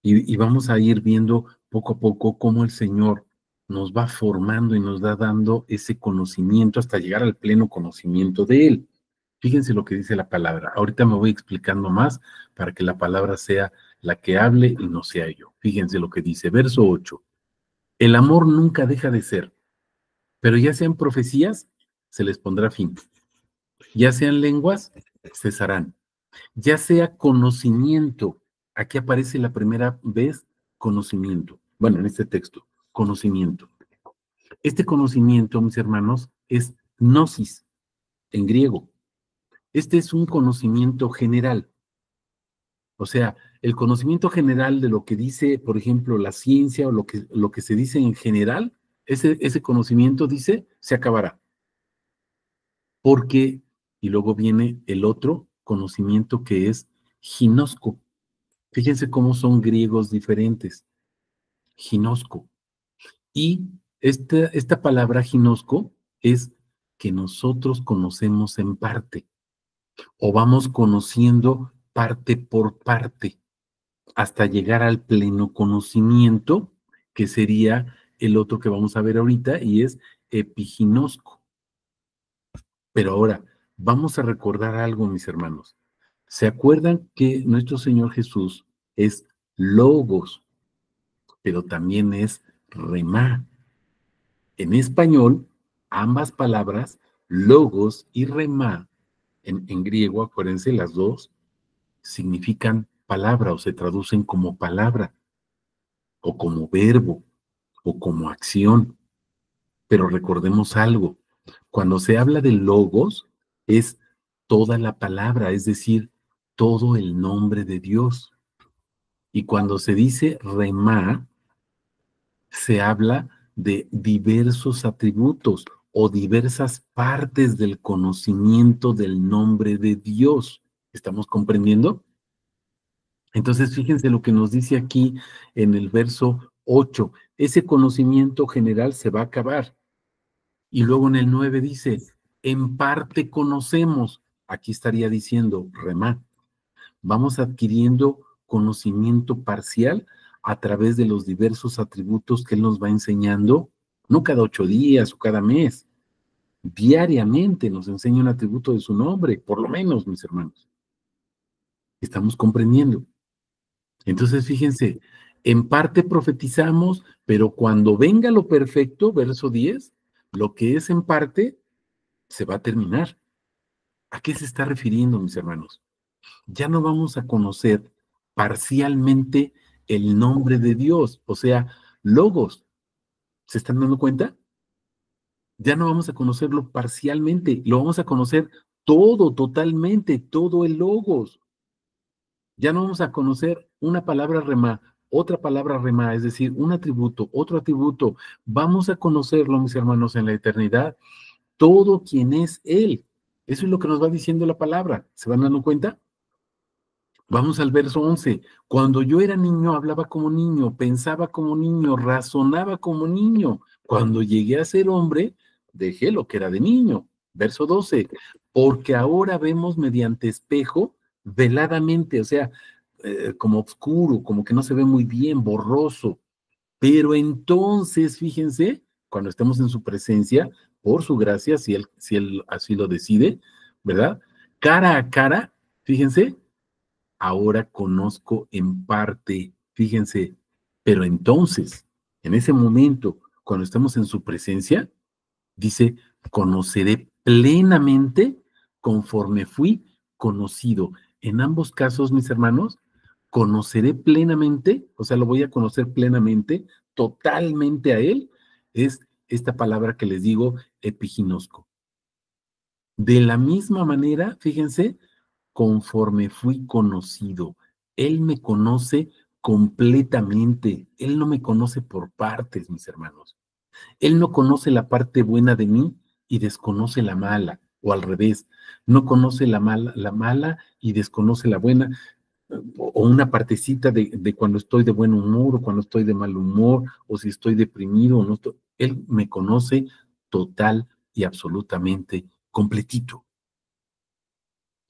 [SPEAKER 1] y vamos a ir viendo poco a poco cómo el Señor nos va formando y nos va dando ese conocimiento hasta llegar al pleno conocimiento de Él. Fíjense lo que dice la palabra. Ahorita me voy explicando más para que la palabra sea la que hable y no sea yo. Fíjense lo que dice, verso 8. El amor nunca deja de ser, pero ya sean profecías, se les pondrá fin. Ya sean lenguas, cesarán. Ya sea conocimiento, aquí aparece la primera vez conocimiento. Bueno, en este texto, conocimiento. Este conocimiento, mis hermanos, es gnosis en griego. Este es un conocimiento general. O sea, el conocimiento general de lo que dice, por ejemplo, la ciencia o lo que se dice en general, ese conocimiento dice, se acabará. Porque, y luego viene el otro conocimiento que es ginosko. Fíjense cómo son griegos diferentes. Ginosko. Y esta palabra ginosko es que nosotros conocemos en parte o vamos conociendo parte por parte hasta llegar al pleno conocimiento, que sería el otro que vamos a ver ahorita, y es epiginosco. Pero ahora, vamos a recordar algo, mis hermanos. ¿Se acuerdan que nuestro Señor Jesús es logos, pero también es remá? En español, ambas palabras, logos y remá, en griego, acuérdense, las dos, significan palabra o se traducen como palabra, o como verbo, o como acción. Pero recordemos algo, cuando se habla de logos, es toda la palabra, es decir, todo el nombre de Dios. Y cuando se dice remá, se habla de diversos atributos o diversas partes del conocimiento del nombre de Dios. ¿Estamos comprendiendo? Entonces, fíjense lo que nos dice aquí en el verso 8. Ese conocimiento general se va a acabar. Y luego en el 9 dice, en parte conocemos. Aquí estaría diciendo, remá. Vamos adquiriendo conocimiento parcial a través de los diversos atributos que Él nos va enseñando, no cada 8 días o cada mes, diariamente nos enseña un atributo de su nombre, por lo menos, mis hermanos. Estamos comprendiendo. Entonces, fíjense, en parte profetizamos, pero cuando venga lo perfecto, verso 10, lo que es en parte se va a terminar. ¿A qué se está refiriendo, mis hermanos? Ya no vamos a conocer parcialmente el nombre de Dios, o sea, logos. ¿Se están dando cuenta? Ya no vamos a conocerlo parcialmente, lo vamos a conocer todo, totalmente, todo el logos. Ya no vamos a conocer una palabra remá, otra palabra remá, es decir, un atributo, otro atributo. Vamos a conocerlo, mis hermanos, en la eternidad, todo quien es Él. Eso es lo que nos va diciendo la palabra. ¿Se van dando cuenta? Vamos al verso 11. Cuando yo era niño, hablaba como niño, pensaba como niño, razonaba como niño. Cuando llegué a ser hombre, dejé lo que era de niño. Verso 12. Porque ahora vemos mediante espejo veladamente, o sea, como oscuro, como que no se ve muy bien, borroso. Pero entonces, fíjense, cuando estemos en su presencia, por su gracia, si él así lo decide, ¿verdad? Cara a cara, fíjense, ahora conozco en parte, fíjense, pero entonces, en ese momento, cuando estamos en su presencia, dice, conoceré plenamente conforme fui conocido. En ambos casos, mis hermanos, conoceré plenamente, o sea, lo voy a conocer plenamente, totalmente a Él, es esta palabra que les digo, epiginosco. De la misma manera, fíjense, conforme fui conocido. Él me conoce completamente. Él no me conoce por partes, mis hermanos. Él no conoce la parte buena de mí y desconoce la mala, o al revés, no conoce la mala y desconoce la buena, o una partecita de cuando estoy de buen humor o cuando estoy de mal humor, o si estoy deprimido o no estoy. Él me conoce total y absolutamente completito.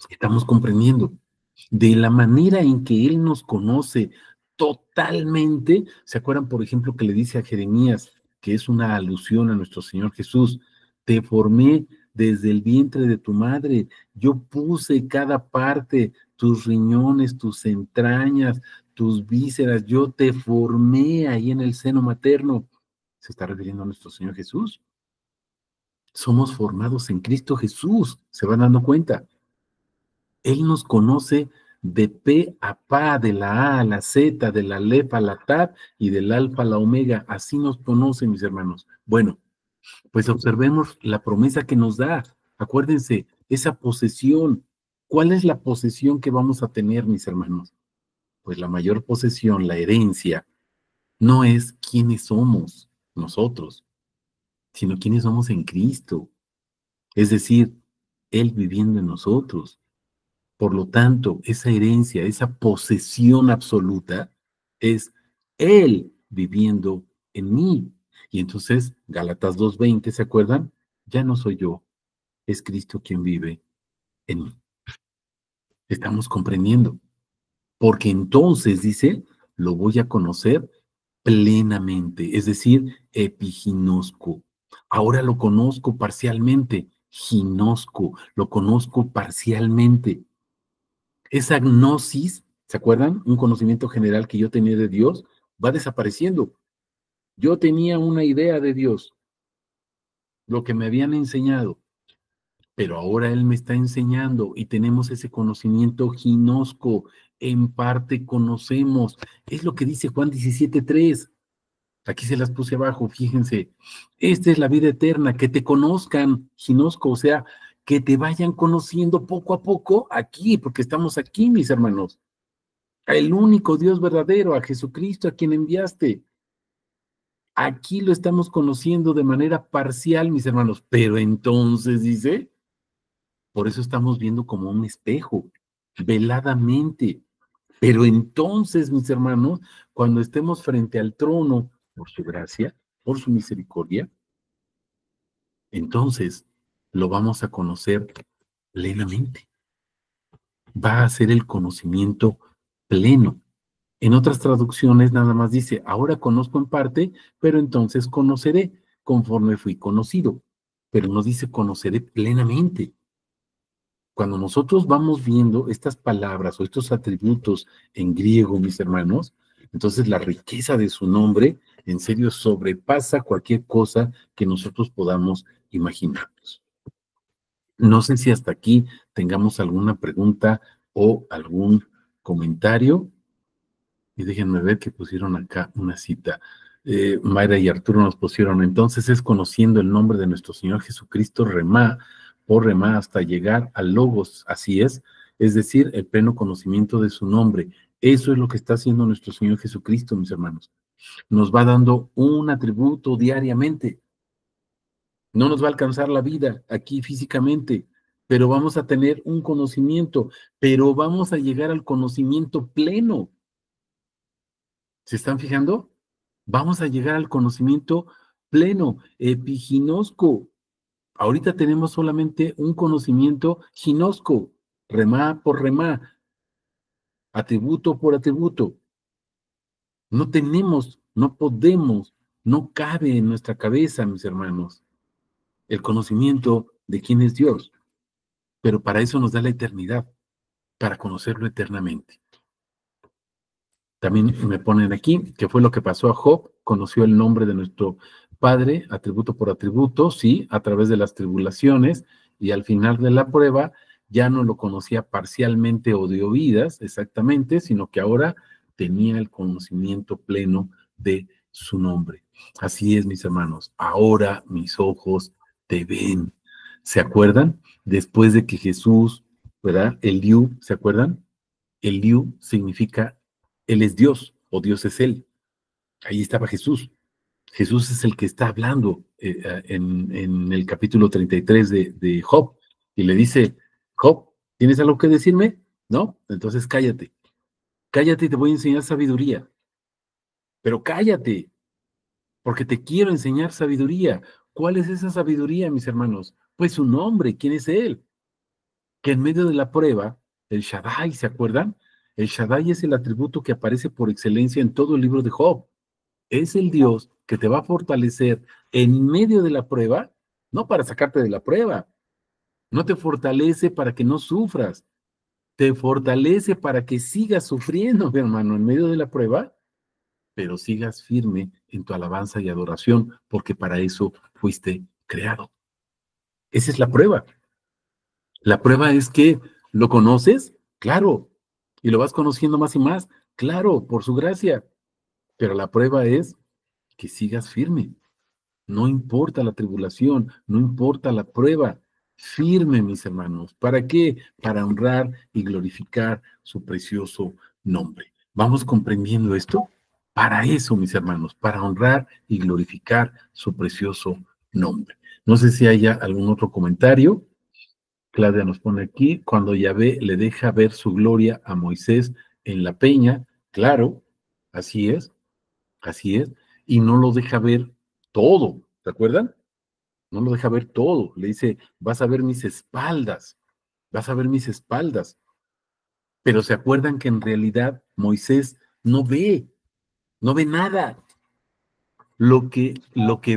[SPEAKER 1] Estamos comprendiendo. De la manera en que Él nos conoce totalmente, ¿se acuerdan, por ejemplo, que le dice a Jeremías, que es una alusión a nuestro Señor Jesús? Te formé desde el vientre de tu madre, yo puse cada parte, tus riñones, tus entrañas, tus vísceras, yo te formé ahí en el seno materno. ¿Se está refiriendo a nuestro Señor Jesús? Somos formados en Cristo Jesús, ¿se van dando cuenta? Él nos conoce de pe a pa, de la A a la Z, de la alef a la tab y del alfa a la omega. Así nos conoce, mis hermanos. Bueno, pues observemos la promesa que nos da. Acuérdense, esa posesión. ¿Cuál es la posesión que vamos a tener, mis hermanos? Pues la mayor posesión, la herencia, no es quiénes somos nosotros, sino quiénes somos en Cristo. Es decir, Él viviendo en nosotros. Por lo tanto, esa herencia, esa posesión absoluta, es Él viviendo en mí. Y entonces, Gálatas 2:20, ¿se acuerdan? Ya no soy yo, es Cristo quien vive en mí. Estamos comprendiendo. Porque entonces, dice, lo voy a conocer plenamente, es decir, epiginosco. Ahora lo conozco parcialmente, ginosco, lo conozco parcialmente. Esa gnosis, ¿se acuerdan? Un conocimiento general que yo tenía de Dios va desapareciendo. Yo tenía una idea de Dios, lo que me habían enseñado, pero ahora Él me está enseñando y tenemos ese conocimiento ginosco. En parte conocemos. Es lo que dice Juan 17:3. Aquí se las puse abajo, fíjense. Esta es la vida eterna, que te conozcan, ginosco, o sea, que te vayan conociendo poco a poco aquí, porque estamos aquí, mis hermanos. El único Dios verdadero, a Jesucristo, a quien enviaste. Aquí lo estamos conociendo de manera parcial, mis hermanos, pero entonces dice, por eso estamos viendo como un espejo, veladamente. Pero entonces, mis hermanos, cuando estemos frente al trono, por su gracia, por su misericordia, entonces lo vamos a conocer plenamente. Va a ser el conocimiento pleno. En otras traducciones nada más dice, ahora conozco en parte, pero entonces conoceré conforme fui conocido. Pero no dice conoceré plenamente. Cuando nosotros vamos viendo estas palabras o estos atributos en griego, mis hermanos, entonces la riqueza de su nombre en serio sobrepasa cualquier cosa que nosotros podamos imaginarnos. No sé si hasta aquí tengamos alguna pregunta o algún comentario. Y déjenme ver que pusieron acá una cita. Mayra y Arturo nos pusieron, entonces es conociendo el nombre de nuestro Señor Jesucristo, remá, por remá, hasta llegar al logos, así es decir, el pleno conocimiento de su nombre. Eso es lo que está haciendo nuestro Señor Jesucristo, mis hermanos. Nos va dando un atributo diariamente. No nos va a alcanzar la vida aquí físicamente, pero vamos a tener un conocimiento, pero vamos a llegar al conocimiento pleno. ¿Se están fijando? Vamos a llegar al conocimiento pleno, epiginosco. Ahorita tenemos solamente un conocimiento ginosco, remá por remá, atributo por atributo. No tenemos, no podemos, no cabe en nuestra cabeza, mis hermanos, el conocimiento de quién es Dios. Pero para eso nos da la eternidad, para conocerlo eternamente. También me ponen aquí que fue lo que pasó a Job, conoció el nombre de nuestro Padre, atributo por atributo, sí, a través de las tribulaciones, y al final de la prueba ya no lo conocía parcialmente o de oídas, exactamente, sino que ahora tenía el conocimiento pleno de su nombre. Así es, mis hermanos, ahora mis ojos te ven. ¿Se acuerdan? Después de que Jesús, ¿verdad? Eliú, ¿se acuerdan? Eliú significa Él es Dios o Dios es Él. Ahí estaba Jesús. Jesús es el que está hablando en el capítulo 33 de Job. Y le dice, Job, ¿tienes algo que decirme? ¿No? Entonces cállate. Cállate y te voy a enseñar sabiduría. Pero cállate, porque te quiero enseñar sabiduría. ¿Cuál es esa sabiduría, mis hermanos? Pues su nombre, ¿quién es Él? Que en medio de la prueba, el Shaddai, ¿se acuerdan? El Shaddai es el atributo que aparece por excelencia en todo el libro de Job. Es el Dios que te va a fortalecer en medio de la prueba, no para sacarte de la prueba, no te fortalece para que no sufras, te fortalece para que sigas sufriendo, mi hermano, en medio de la prueba, pero sigas firme en tu alabanza y adoración, porque para eso fuiste creado. Esa es la prueba. La prueba es que lo conoces, claro, y lo vas conociendo más y más, claro, por su gracia, pero la prueba es que sigas firme. No importa la tribulación, no importa la prueba, firme, mis hermanos. ¿Para qué? Para honrar y glorificar su precioso nombre. ¿Vamos comprendiendo esto? Para eso, mis hermanos, para honrar y glorificar su precioso nombre. No sé si haya algún otro comentario. Claudia nos pone aquí, cuando Yahvé le deja ver su gloria a Moisés en la peña, claro, así es, y no lo deja ver todo, ¿se acuerdan? No lo deja ver todo, le dice, vas a ver mis espaldas, vas a ver mis espaldas, pero se acuerdan que en realidad Moisés no ve nada. Lo que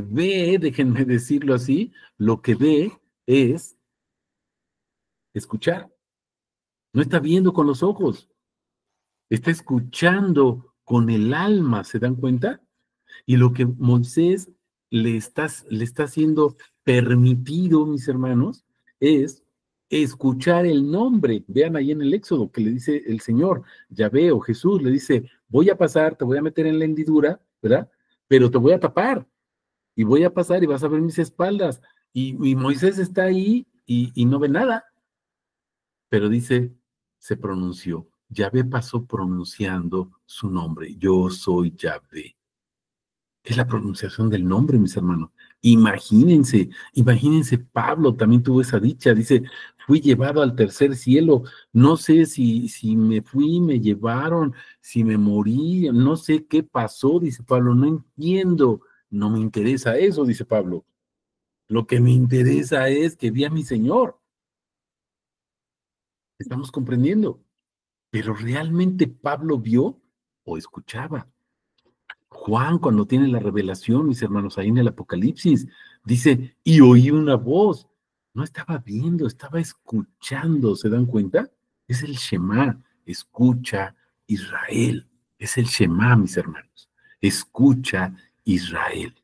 [SPEAKER 1] ve, déjenme decirlo así, lo que ve es escuchar. No está viendo con los ojos, está escuchando con el alma, ¿se dan cuenta? Y lo que Moisés le está haciendo permitido, mis hermanos, es escuchar el nombre. Vean ahí en el Éxodo que le dice el Señor, Yahvé o Jesús, le dice, voy a pasar, te voy a meter en la hendidura, ¿verdad? Pero te voy a tapar y voy a pasar y vas a ver mis espaldas. Y Moisés está ahí y no ve nada, pero dice, se pronunció. Yahvé pasó pronunciando su nombre. Yo soy Yahvé. Es la pronunciación del nombre, mis hermanos. Imagínense, Pablo también tuvo esa dicha. Dice, fui llevado al tercer cielo. No sé si me fui, me llevaron, si me morí, no sé qué pasó, dice Pablo. No entiendo, no me interesa eso, dice Pablo. Lo que me interesa es que vi a mi Señor. Estamos comprendiendo. Pero realmente Pablo vio o escuchaba. Juan, cuando tiene la revelación, mis hermanos, ahí en el Apocalipsis, dice, y oí una voz. No estaba viendo, estaba escuchando, ¿se dan cuenta? Es el Shema, escucha Israel. Es el Shema, mis hermanos. Escucha Israel.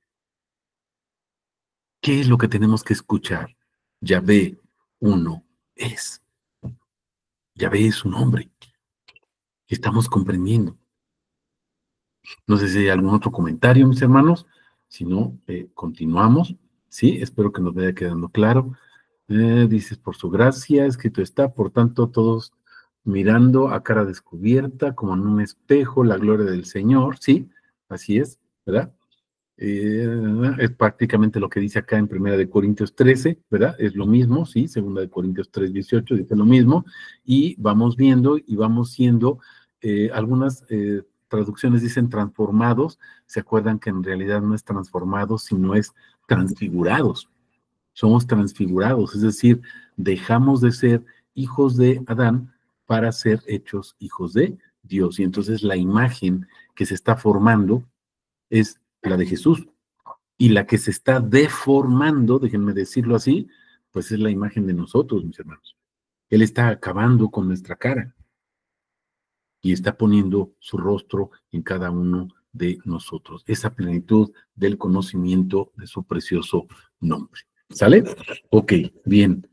[SPEAKER 1] ¿Qué es lo que tenemos que escuchar? Yahvé, uno es. Yahvé es su nombre. Estamos comprendiendo. No sé si hay algún otro comentario, mis hermanos. Si no, continuamos. Sí, espero que nos vaya quedando claro. Dices, por su gracia, escrito está, por tanto, todos mirando a cara descubierta, como en un espejo, la gloria del Señor. Sí, así es, ¿verdad? Es prácticamente lo que dice acá en 1 Corintios 13, ¿verdad? Es lo mismo, sí, 2 Corintios 3:18 dice lo mismo, y vamos viendo y vamos siendo, algunas traducciones dicen transformados, se acuerdan que en realidad no es transformados, sino es transfigurados. Somos transfigurados, es decir, dejamos de ser hijos de Adán para ser hechos hijos de Dios. Y entonces la imagen que se está formando es la de Jesús. Y la que se está deformando, déjenme decirlo así, pues es la imagen de nosotros, mis hermanos. Él está acabando con nuestra cara y está poniendo su rostro en cada uno de nosotros. Esa plenitud del conocimiento de su precioso nombre. ¿Sale? Ok, bien.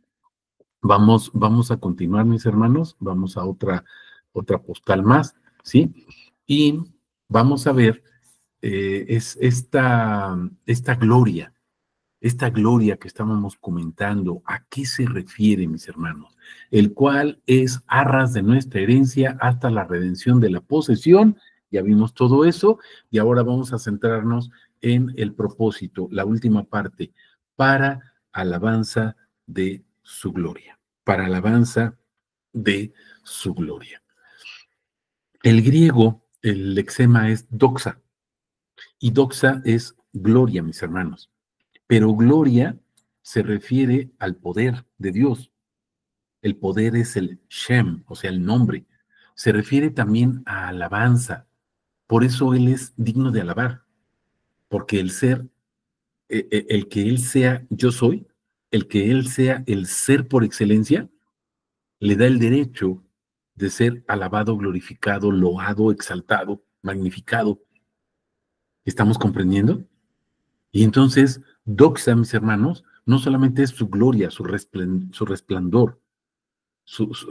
[SPEAKER 1] Vamos a continuar, mis hermanos. Vamos a otra postal más, ¿sí? Y vamos a ver es esta gloria, esta gloria que estábamos comentando, ¿a qué se refiere, mis hermanos? El cual es arras de nuestra herencia hasta la redención de la posesión. Ya vimos todo eso y ahora vamos a centrarnos en el propósito, la última parte, para alabanza de su gloria, para alabanza de su gloria. El griego, el lexema es doxa, y doxa es gloria, mis hermanos. Pero gloria se refiere al poder de Dios. El poder es el Shem, o sea, el nombre. Se refiere también a alabanza. Por eso Él es digno de alabar. Porque el ser, el que Él sea yo soy, el que Él sea el ser por excelencia, le da el derecho de ser alabado, glorificado, loado, exaltado, magnificado. ¿Estamos comprendiendo? Y entonces, doxa, mis hermanos, no solamente es su gloria, su resplandor,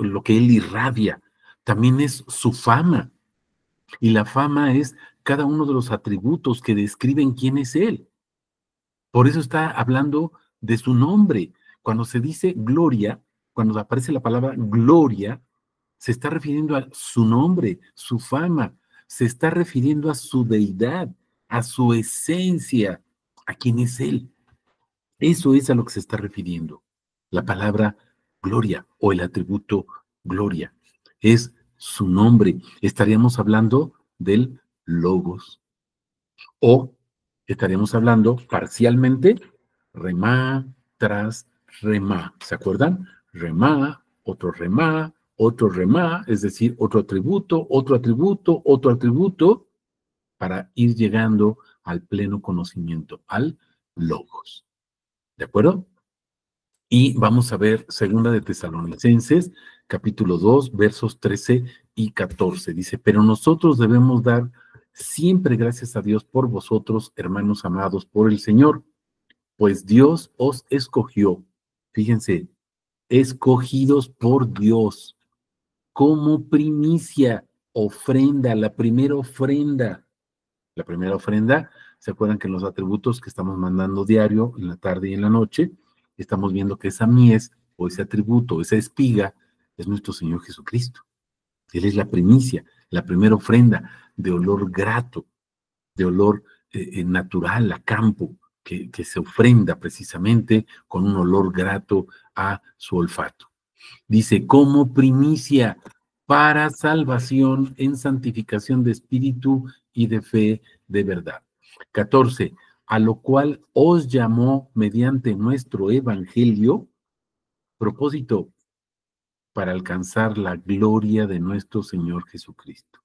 [SPEAKER 1] lo que él irradia, también es su fama. Y la fama es cada uno de los atributos que describen quién es él. Por eso está hablando de su nombre. Cuando se dice gloria, cuando aparece la palabra gloria, se está refiriendo a su nombre, su fama, se está refiriendo a su deidad, a su esencia, a quién es él. Eso es a lo que se está refiriendo. La palabra gloria o el atributo gloria es su nombre. Estaríamos hablando del logos o estaríamos hablando parcialmente remá tras remá. ¿Se acuerdan? Remá, otro remá, es decir, otro atributo, otro atributo, otro atributo, para ir llegando al pleno conocimiento, al logos. ¿De acuerdo? Y vamos a ver segunda de Tesalonicenses, capítulo 2, versos 13 y 14. Dice, pero nosotros debemos dar siempre gracias a Dios por vosotros, hermanos amados por el Señor, pues Dios os escogió, fíjense, escogidos por Dios como primicia, ofrenda, la primera ofrenda. La primera ofrenda, ¿se acuerdan que en los atributos que estamos mandando diario, en la tarde y en la noche, estamos viendo que esa mies o ese atributo, esa espiga, es nuestro Señor Jesucristo? Él es la primicia, la primera ofrenda de olor grato, de olor natural a campo, que se ofrenda precisamente con un olor grato a su olfato. Dice, como primicia para salvación en santificación de espíritu y de fe de verdad. 14, a lo cual os llamó mediante nuestro evangelio, propósito, para alcanzar la gloria de nuestro Señor Jesucristo.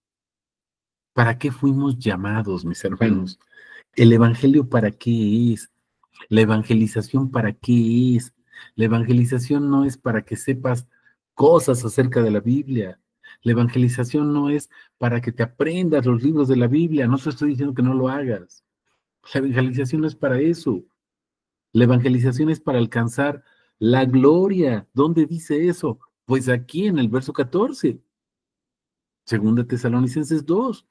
[SPEAKER 1] ¿Para qué fuimos llamados, mis hermanos? ¿El evangelio para qué es? ¿La evangelización para qué es? La evangelización no es para que sepas cosas acerca de la Biblia. La evangelización no es para que te aprendas los libros de la Biblia. No te estoy diciendo que no lo hagas. La evangelización no es para eso. La evangelización es para alcanzar la gloria. ¿Dónde dice eso? Pues aquí en el verso 14. Segunda Tesalonicenses 2.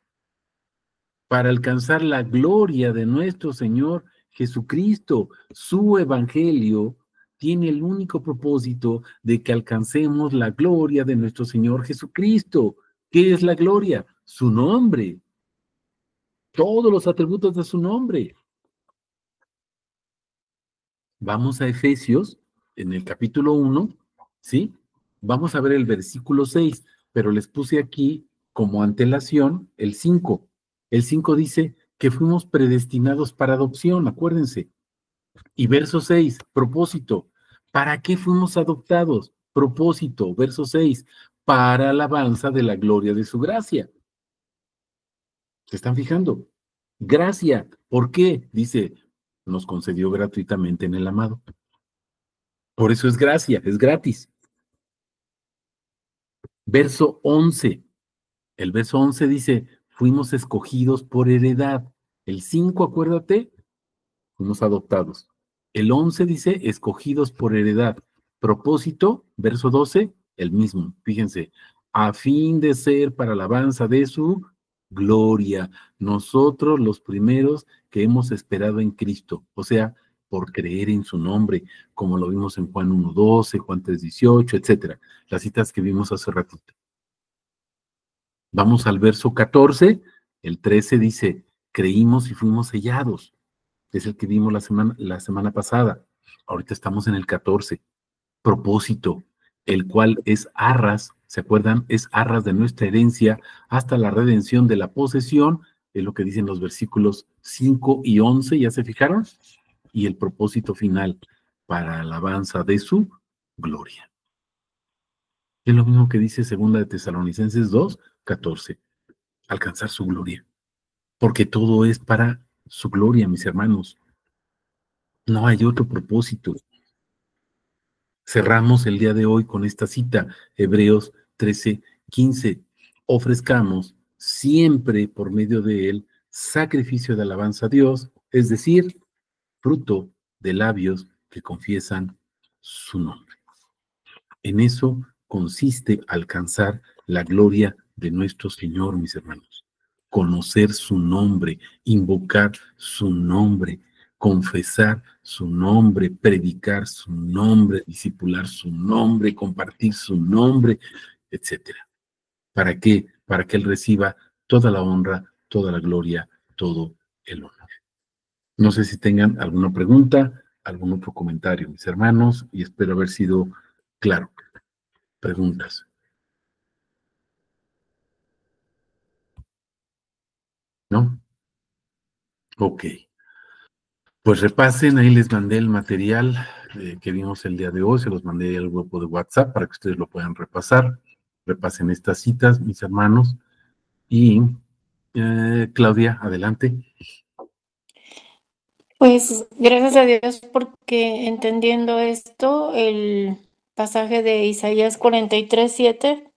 [SPEAKER 1] Para alcanzar la gloria de nuestro Señor Jesucristo. Su evangelio tiene el único propósito de que alcancemos la gloria de nuestro Señor Jesucristo. ¿Qué es la gloria? Su nombre. Todos los atributos de su nombre. Vamos a Efesios, en el capítulo 1, ¿sí? Vamos a ver el versículo 6, pero les puse aquí como antelación el 5. El 5 dice que fuimos predestinados para adopción, acuérdense. Y verso 6, propósito. ¿Para qué fuimos adoptados? Propósito, verso 6, para alabanza de la gloria de su gracia. ¿Se están fijando? Gracia. ¿Por qué? Dice, nos concedió gratuitamente en el amado. Por eso es gracia, es gratis. Verso 11. El verso 11 dice, fuimos escogidos por heredad. El 5, acuérdate, fuimos adoptados. El 11 dice, escogidos por heredad. Propósito, verso 12, el mismo. Fíjense, a fin de ser para alabanza de su gloria. Nosotros los primeros que hemos esperado en Cristo. O sea, por creer en su nombre, como lo vimos en Juan 1:12, Juan 3:18, etcétera. Las citas que vimos hace ratito. Vamos al verso 14, el 13 dice, creímos y fuimos sellados. Es el que vimos la semana pasada. Ahorita estamos en el 14. Propósito, el cual es arras, ¿se acuerdan? Es arras de nuestra herencia hasta la redención de la posesión, es lo que dicen los versículos 5 y 11, ¿ya se fijaron? Y el propósito final, para alabanza de su gloria. Es lo mismo que dice 2 de Tesalonicenses 2:14, alcanzar su gloria. Porque todo es para su gloria, mis hermanos. No hay otro propósito. Cerramos el día de hoy con esta cita, Hebreos 13:15. Ofrezcamos siempre por medio de él sacrificio de alabanza a Dios, es decir, fruto de labios que confiesan su nombre. En eso consiste alcanzar la gloria de nuestro Señor, mis hermanos. Conocer su nombre, invocar su nombre, confesar su nombre, predicar su nombre, discipular su nombre, compartir su nombre, etcétera. ¿Para qué? Para que Él reciba toda la honra, toda la gloria, todo el honor. No sé si tengan alguna pregunta, algún otro comentario, mis hermanos, y espero haber sido claro. Preguntas. ¿No? Ok. Pues repasen, ahí les mandé el material que vimos el día de hoy, se los mandé al grupo de WhatsApp para que ustedes lo puedan repasar. Repasen estas citas, mis hermanos. Y Claudia, adelante.
[SPEAKER 3] Pues gracias a Dios porque entendiendo esto, el pasaje de Isaías 43:7,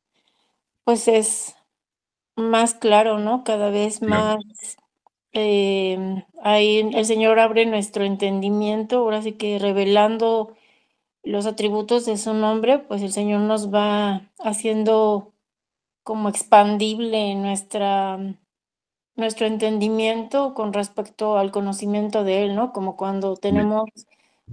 [SPEAKER 3] pues es más claro, ¿no? Cada vez
[SPEAKER 1] Claro.
[SPEAKER 3] más, ahí el Señor abre nuestro entendimiento, ahora sí que revelando los atributos de su nombre, pues el Señor nos va haciendo como expandible nuestro entendimiento con respecto al conocimiento de él, ¿no? Como cuando tenemos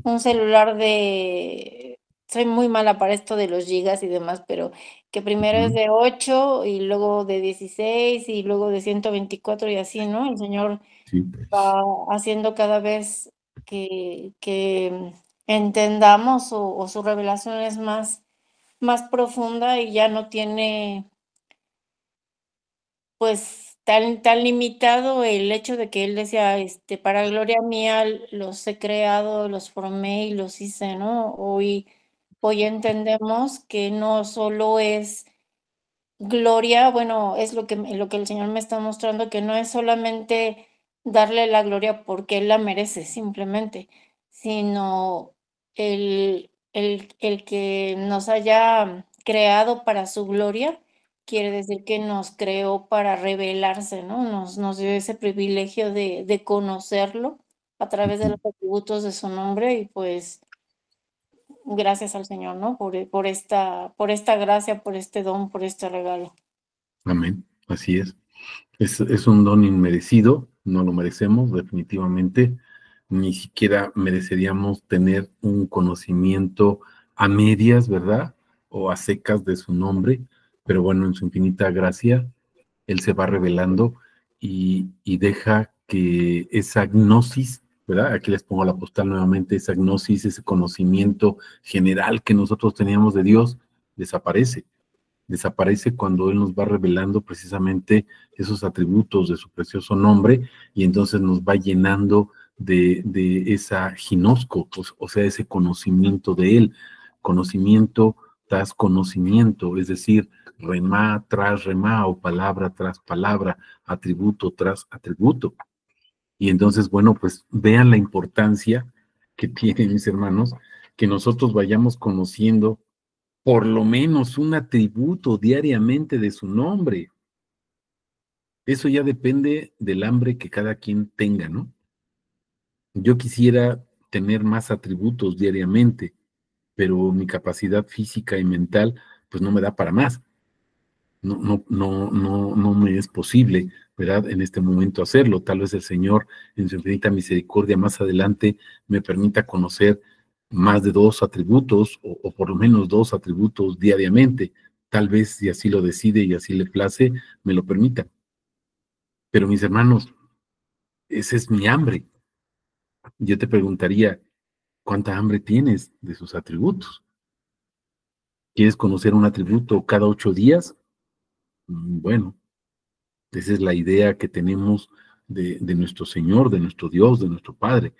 [SPEAKER 3] un celular de soy muy mala para esto de los gigas y demás, pero que primero es de 8 y luego de 16 y luego de 124 y así, ¿no? El Señor
[SPEAKER 1] Sí.
[SPEAKER 3] va haciendo cada vez que entendamos o su revelación es más profunda y ya no tiene pues, tan limitado el hecho de que él decía, para gloria mía los he creado, los formé y los hice, ¿no? Hoy entendemos que no solo es gloria, bueno, es lo que el Señor me está mostrando, que no es solamente darle la gloria porque Él la merece, simplemente, sino el que nos haya creado para su gloria, quiere decir que nos creó para revelarse, ¿no? Nos dio ese privilegio de conocerlo a través de los atributos de su nombre y, pues, gracias al Señor, ¿no? Por esta gracia, por este don, por este regalo.
[SPEAKER 1] Amén. Así es. Es un don inmerecido, no lo merecemos definitivamente, ni siquiera mereceríamos tener un conocimiento a medias, ¿verdad? O a secas de su nombre, pero bueno, en su infinita gracia, Él se va revelando y deja que esa gnosis, ¿verdad? Aquí les pongo la postal nuevamente, esa gnosis, ese conocimiento general que nosotros teníamos de Dios, desaparece cuando Él nos va revelando precisamente esos atributos de su precioso nombre y entonces nos va llenando de esa ginosco, o sea, ese conocimiento de Él, conocimiento tras conocimiento, es decir, remá tras remá o palabra tras palabra, atributo tras atributo. Y entonces, bueno, pues vean la importancia que tiene, mis hermanos, que nosotros vayamos conociendo por lo menos un atributo diariamente de su nombre. Eso ya depende del hambre que cada quien tenga, ¿no? Yo quisiera tener más atributos diariamente, pero mi capacidad física y mental, pues no me da para más. No me es posible, ¿verdad? En este momento hacerlo. Tal vez el Señor, en su infinita misericordia, más adelante me permita conocer más de 2 atributos, o por lo menos 2 atributos diariamente. Tal vez, si así lo decide y así le place, me lo permita. Pero mis hermanos, ese es mi hambre. Yo te preguntaría, ¿cuánta hambre tienes de sus atributos? ¿Quieres conocer un atributo cada 8 días? Bueno, esa es la idea que tenemos de nuestro Señor, de nuestro Dios, de nuestro Padre.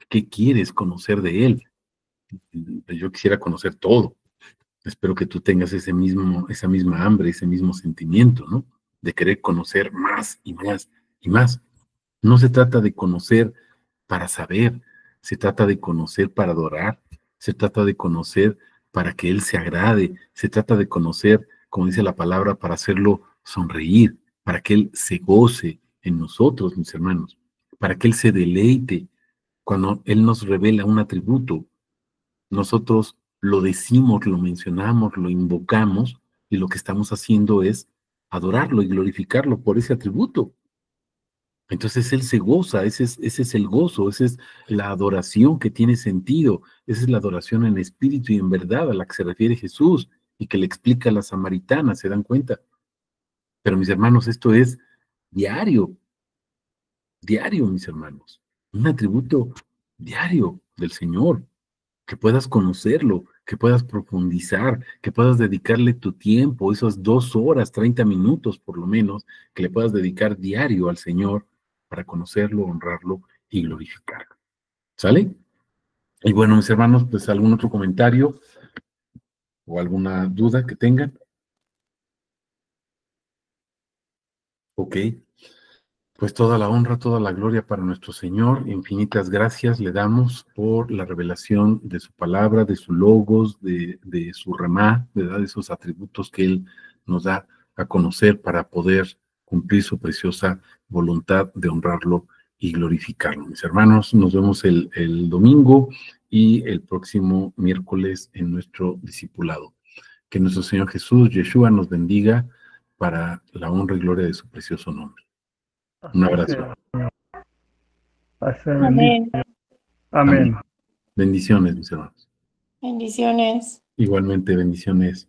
[SPEAKER 1] ¿Qué quieres conocer de Él? Yo quisiera conocer todo. Espero que tú tengas esa misma hambre, ese mismo sentimiento, ¿no? De querer conocer más y más y más. No se trata de conocer para saber, se trata de conocer para adorar, se trata de conocer para que Él se agrade, se trata de conocer, como dice la palabra, para hacerlo sonreír, para que Él se goce en nosotros, mis hermanos, para que Él se deleite cuando Él nos revela un atributo. Nosotros lo decimos, lo mencionamos, lo invocamos, y lo que estamos haciendo es adorarlo y glorificarlo por ese atributo. Entonces Él se goza, ese es el gozo, esa es la adoración que tiene sentido, esa es la adoración en espíritu y en verdad a la que se refiere Jesús y que le explica a la samaritana, ¿se dan cuenta? Pero mis hermanos, esto es diario, diario, mis hermanos, un atributo diario del Señor, que puedas conocerlo, que puedas profundizar, que puedas dedicarle tu tiempo, esas 2 horas, 30 minutos por lo menos, que le puedas dedicar diario al Señor para conocerlo, honrarlo y glorificarlo. ¿Sale? Y bueno, mis hermanos, pues algún otro comentario o alguna duda que tengan. Ok. Pues toda la honra, toda la gloria para nuestro Señor. Infinitas gracias le damos por la revelación de su palabra, de su logos, de su remá, ¿verdad? De esos atributos que Él nos da a conocer para poder cumplir su preciosa voluntad de honrarlo y glorificarlo. Mis hermanos, nos vemos el domingo y el próximo miércoles en nuestro discipulado. Que nuestro Señor Jesús, Yeshua, nos bendiga para la honra y gloria de su precioso nombre. Un abrazo.
[SPEAKER 3] Amén.
[SPEAKER 2] Amén.
[SPEAKER 1] Bendiciones, mis hermanos.
[SPEAKER 3] Bendiciones.
[SPEAKER 1] Igualmente, bendiciones.